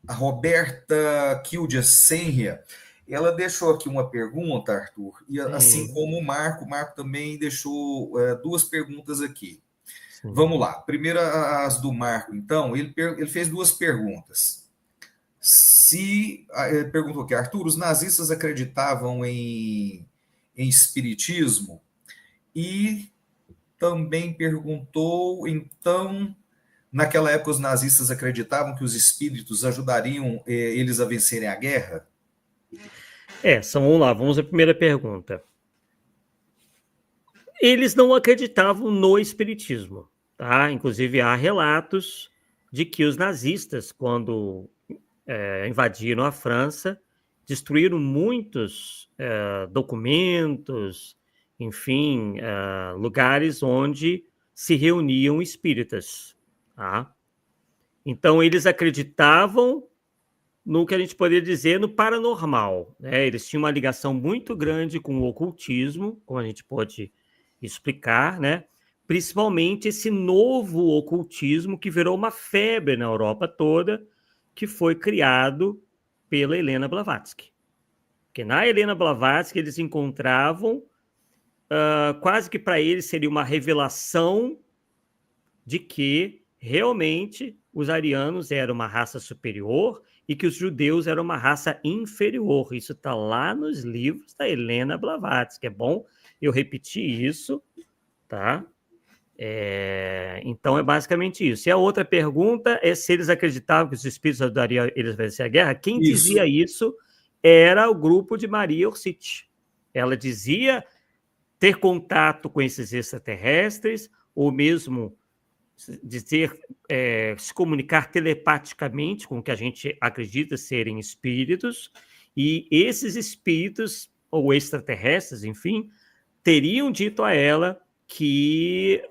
A Roberta Kildia Senria, ela deixou aqui uma pergunta, Arthur, e assim
Sim,
como o Marco também deixou duas perguntas aqui.
sim.
Vamos lá. Primeiro, as do Marco, então, ele fez duas perguntas. Ele perguntou aqui, Arthur, os nazistas acreditavam em espiritismo? E também perguntou, então, naquela época os nazistas acreditavam que os espíritos ajudariam eles a vencerem a guerra?
Vamos lá, vamos à primeira pergunta. Eles não acreditavam no espiritismo, tá? Inclusive há relatos de que os nazistas, quando invadiram a França, destruíram muitos documentos, enfim, lugares onde se reuniam espíritas, tá? Então eles acreditavam no que a gente poderia dizer no paranormal, né? Eles tinham uma ligação muito grande com o ocultismo, como a gente pode explicar, né? Principalmente esse novo ocultismo que virou uma febre na Europa toda, que foi criado pela Helena Blavatsky. Porque na Helena Blavatsky eles encontravam, quase que para eles seria uma revelação de que realmente os arianos eram uma raça superior e que os judeus eram uma raça inferior. Isso está lá nos livros da Helena Blavatsky. É bom eu repetir isso, tá? Então é basicamente isso. E a outra pergunta é se eles acreditavam que os espíritos ajudariam eles a vencer a guerra. Quem dizia isso era o grupo de Maria Orsic. Ela dizia ter contato com esses extraterrestres, ou mesmo dizer, se comunicar telepaticamente com o que a gente acredita serem espíritos, e esses espíritos, ou extraterrestres, enfim, teriam dito a ela que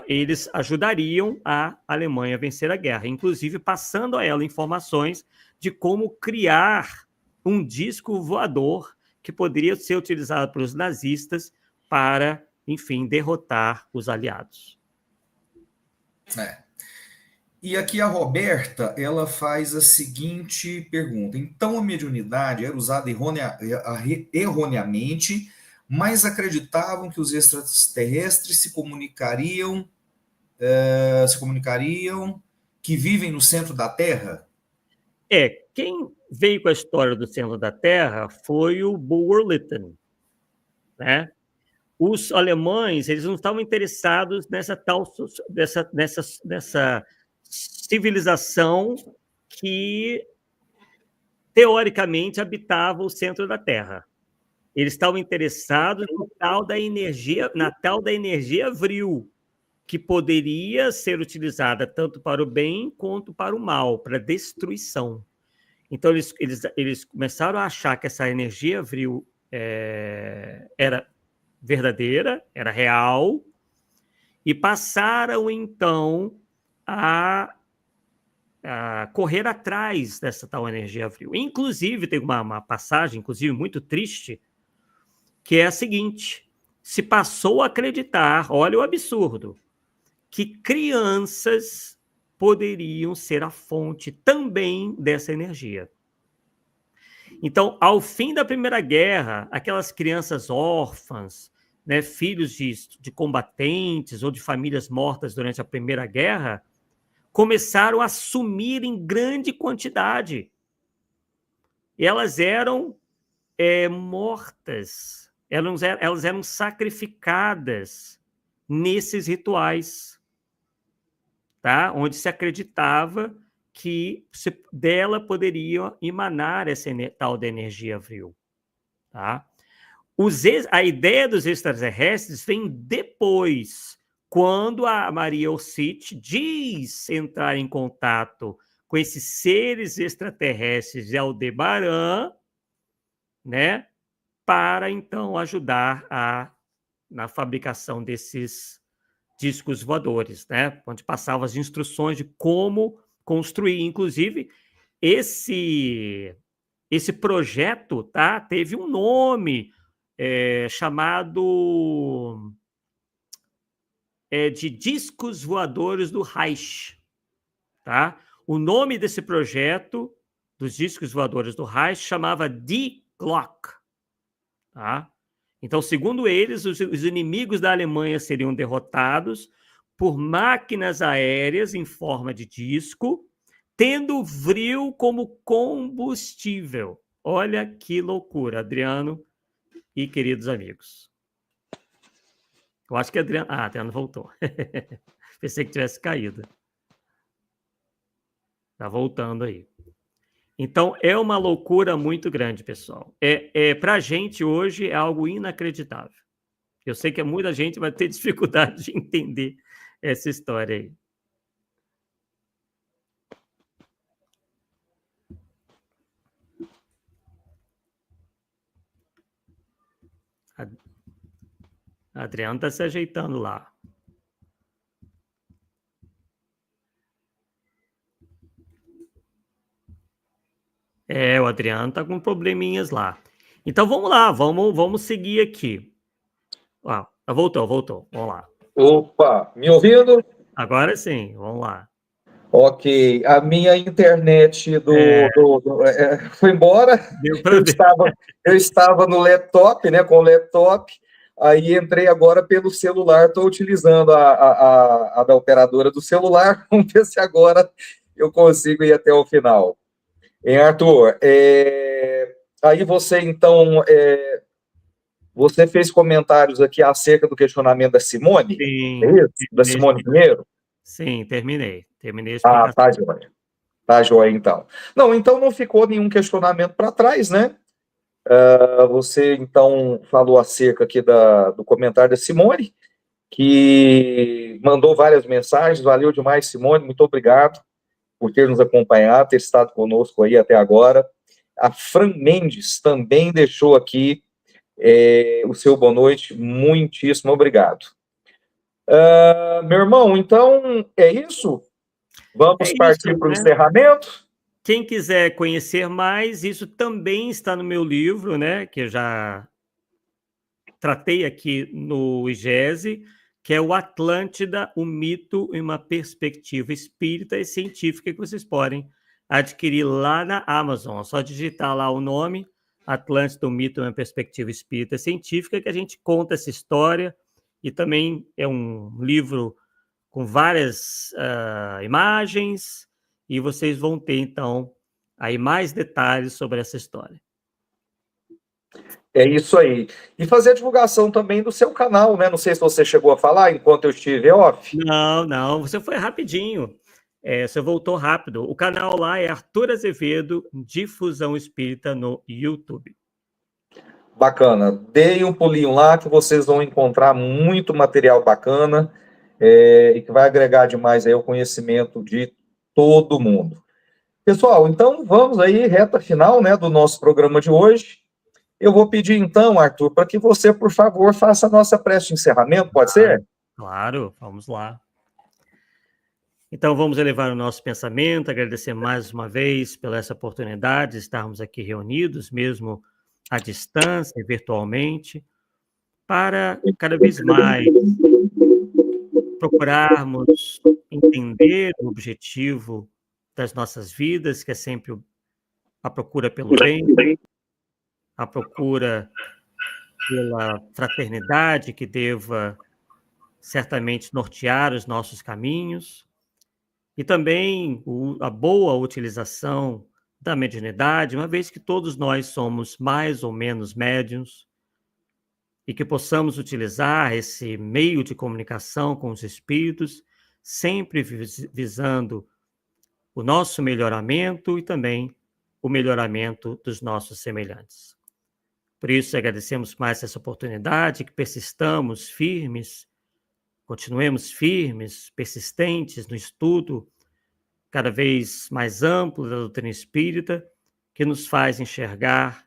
eles ajudariam a Alemanha a vencer a guerra, inclusive passando a ela informações de como criar um disco voador que poderia ser utilizado pelos nazistas para, enfim, derrotar os aliados.
E aqui a Roberta, ela faz a seguinte pergunta. Então a mediunidade era usada erroneamente, mas acreditavam que os extraterrestres se comunicariam, que vivem no centro da Terra?
Quem veio com a história do centro da Terra foi o Bulwer-Lytton, né? Os alemães, eles não estavam interessados nessa civilização que teoricamente habitava o centro da Terra. Eles estavam interessados na tal da energia vril, que poderia ser utilizada tanto para o bem quanto para o mal, para destruição. Então, eles começaram a achar que essa energia vril era verdadeira, era real, e passaram, então, a correr atrás dessa tal energia vril. Inclusive, tem uma passagem, inclusive, muito triste, que é a seguinte: se passou a acreditar, olha o absurdo, que crianças poderiam ser a fonte também dessa energia. Então, ao fim da Primeira Guerra, aquelas crianças órfãs, né, filhos de combatentes ou de famílias mortas durante a Primeira Guerra, começaram a sumir em grande quantidade. E elas eram mortas, elas eram sacrificadas nesses rituais, tá? Onde se acreditava que dela poderia emanar essa tal da energia vril. Tá? A ideia dos extraterrestres vem depois, quando a Maria Orsic diz entrar em contato com esses seres extraterrestres de Aldebaran, né, para então ajudar na fabricação desses discos voadores, né, onde passavam as instruções de como construir. Inclusive, esse projeto, tá, teve um nome chamado de discos voadores do Reich. Tá? O nome desse projeto, dos discos voadores do Reich, chamava Die Glock. Tá? Então, segundo eles, os inimigos da Alemanha seriam derrotados por máquinas aéreas em forma de disco, tendo vril como combustível. Olha que loucura, Adriano e queridos amigos. Eu acho que Adriano voltou. Pensei que tivesse caído. Está voltando aí. Então, é uma loucura muito grande, pessoal. Para a gente, hoje, é algo inacreditável. Eu sei que muita gente vai ter dificuldade de entender essa história aí. Adriano está se ajeitando lá. O Adriano está com probleminhas lá. Então, vamos lá, vamos seguir aqui. Voltou. Vamos lá.
Opa, me ouvindo?
Agora sim, vamos lá.
Ok, a minha internet foi embora. Eu estava no laptop, né, com o laptop, aí entrei agora pelo celular, estou utilizando a da operadora do celular, vamos ver se agora eu consigo ir até o final. Hein, Arthur, aí você, então, você fez comentários aqui acerca do questionamento da Simone?
Sim.
É isso? Da Simone Pinheiro?
Sim, terminei a explicação.
Tá joia. Tá joia, então. Então não ficou nenhum questionamento para trás, né? Você, então, falou acerca aqui do comentário da Simone, que mandou várias mensagens. Valeu demais, Simone. Muito obrigado por ter nos acompanhado, ter estado conosco aí até agora. A Fran Mendes também deixou aqui o seu boa noite. Muitíssimo obrigado. Meu irmão, então é isso? Vamos partir para o encerramento?
Quem quiser conhecer mais, isso também está no meu livro, né, que eu já tratei aqui no IGESE, que é o Atlântida, o mito em uma perspectiva espírita e científica, que vocês podem adquirir lá na Amazon. É só digitar lá o nome, Atlântida, o mito em uma perspectiva espírita e científica, que a gente conta essa história, e também é um livro com várias imagens, e vocês vão ter, então, aí mais detalhes sobre essa história.
É isso aí. E fazer a divulgação também do seu canal, né? Não sei se você chegou a falar enquanto eu estive off.
Não, você foi rapidinho. Você voltou rápido. O canal lá é Arthur Azevedo, Difusão Espírita no YouTube.
Bacana. Deem um pulinho lá que vocês vão encontrar muito material bacana e que vai agregar demais aí o conhecimento de todo mundo. Pessoal, então vamos aí, reta final, né, do nosso programa de hoje. Eu vou pedir então, Arthur, para que você, por favor, faça a nossa prece de encerramento, pode ser?
Claro, vamos lá. Então, vamos elevar o nosso pensamento, agradecer mais uma vez pela essa oportunidade de estarmos aqui reunidos, mesmo à distância, virtualmente, para cada vez mais procurarmos entender o objetivo das nossas vidas, que é sempre a procura pelo bem, a procura pela fraternidade que deva certamente nortear os nossos caminhos, e também a boa utilização da mediunidade, uma vez que todos nós somos mais ou menos médiuns, e que possamos utilizar esse meio de comunicação com os espíritos, sempre visando o nosso melhoramento e também o melhoramento dos nossos semelhantes. Por isso, agradecemos mais essa oportunidade, que persistamos firmes, continuemos firmes, persistentes no estudo cada vez mais amplo da doutrina espírita, que nos faz enxergar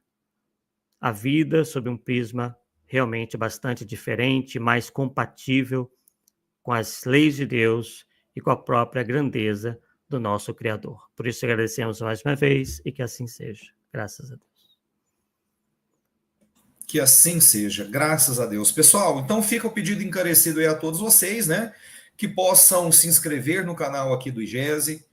a vida sob um prisma realmente bastante diferente, mais compatível com as leis de Deus e com a própria grandeza do nosso Criador. Por isso, agradecemos mais uma vez e que assim seja. Graças a Deus.
Que assim seja, graças a Deus. Pessoal, então fica o pedido encarecido aí a todos vocês, né? Que possam se inscrever no canal aqui do IGESE,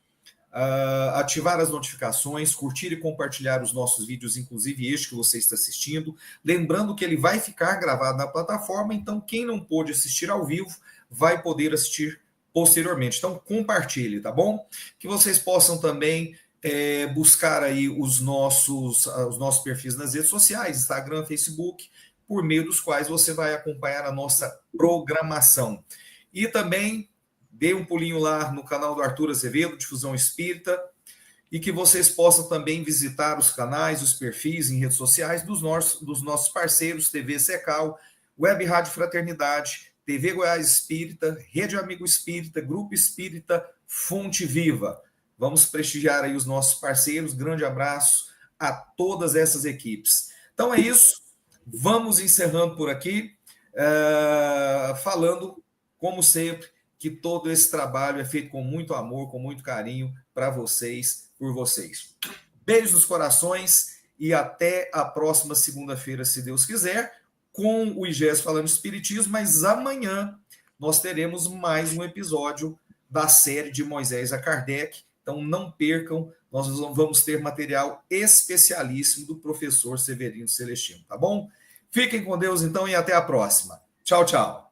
ativar as notificações, curtir e compartilhar os nossos vídeos, inclusive este que você está assistindo. Lembrando que ele vai ficar gravado na plataforma, então quem não pôde assistir ao vivo vai poder assistir posteriormente. Então compartilhe, tá bom? Que vocês possam também buscar aí os nossos perfis nas redes sociais, Instagram, Facebook, por meio dos quais você vai acompanhar a nossa programação. E também dê um pulinho lá no canal do Arthur Azevedo, Difusão Espírita, e que vocês possam também visitar os canais, os perfis em redes sociais dos nossos parceiros, TV Secal, Web Rádio Fraternidade, TV Goiás Espírita, Rede Amigo Espírita, Grupo Espírita, Fonte Viva. Vamos prestigiar aí os nossos parceiros. Grande abraço a todas essas equipes. Então é isso. Vamos encerrando por aqui, falando, como sempre, que todo esse trabalho é feito com muito amor, com muito carinho para vocês, por vocês. Beijos nos corações e até a próxima segunda-feira, se Deus quiser, com o IGES Falando Espiritismo, mas amanhã nós teremos mais um episódio da série de Moisés a Kardec. Então não percam, nós vamos ter material especialíssimo do professor Severino Celestino, tá bom? Fiquem com Deus então e até a próxima. Tchau, tchau.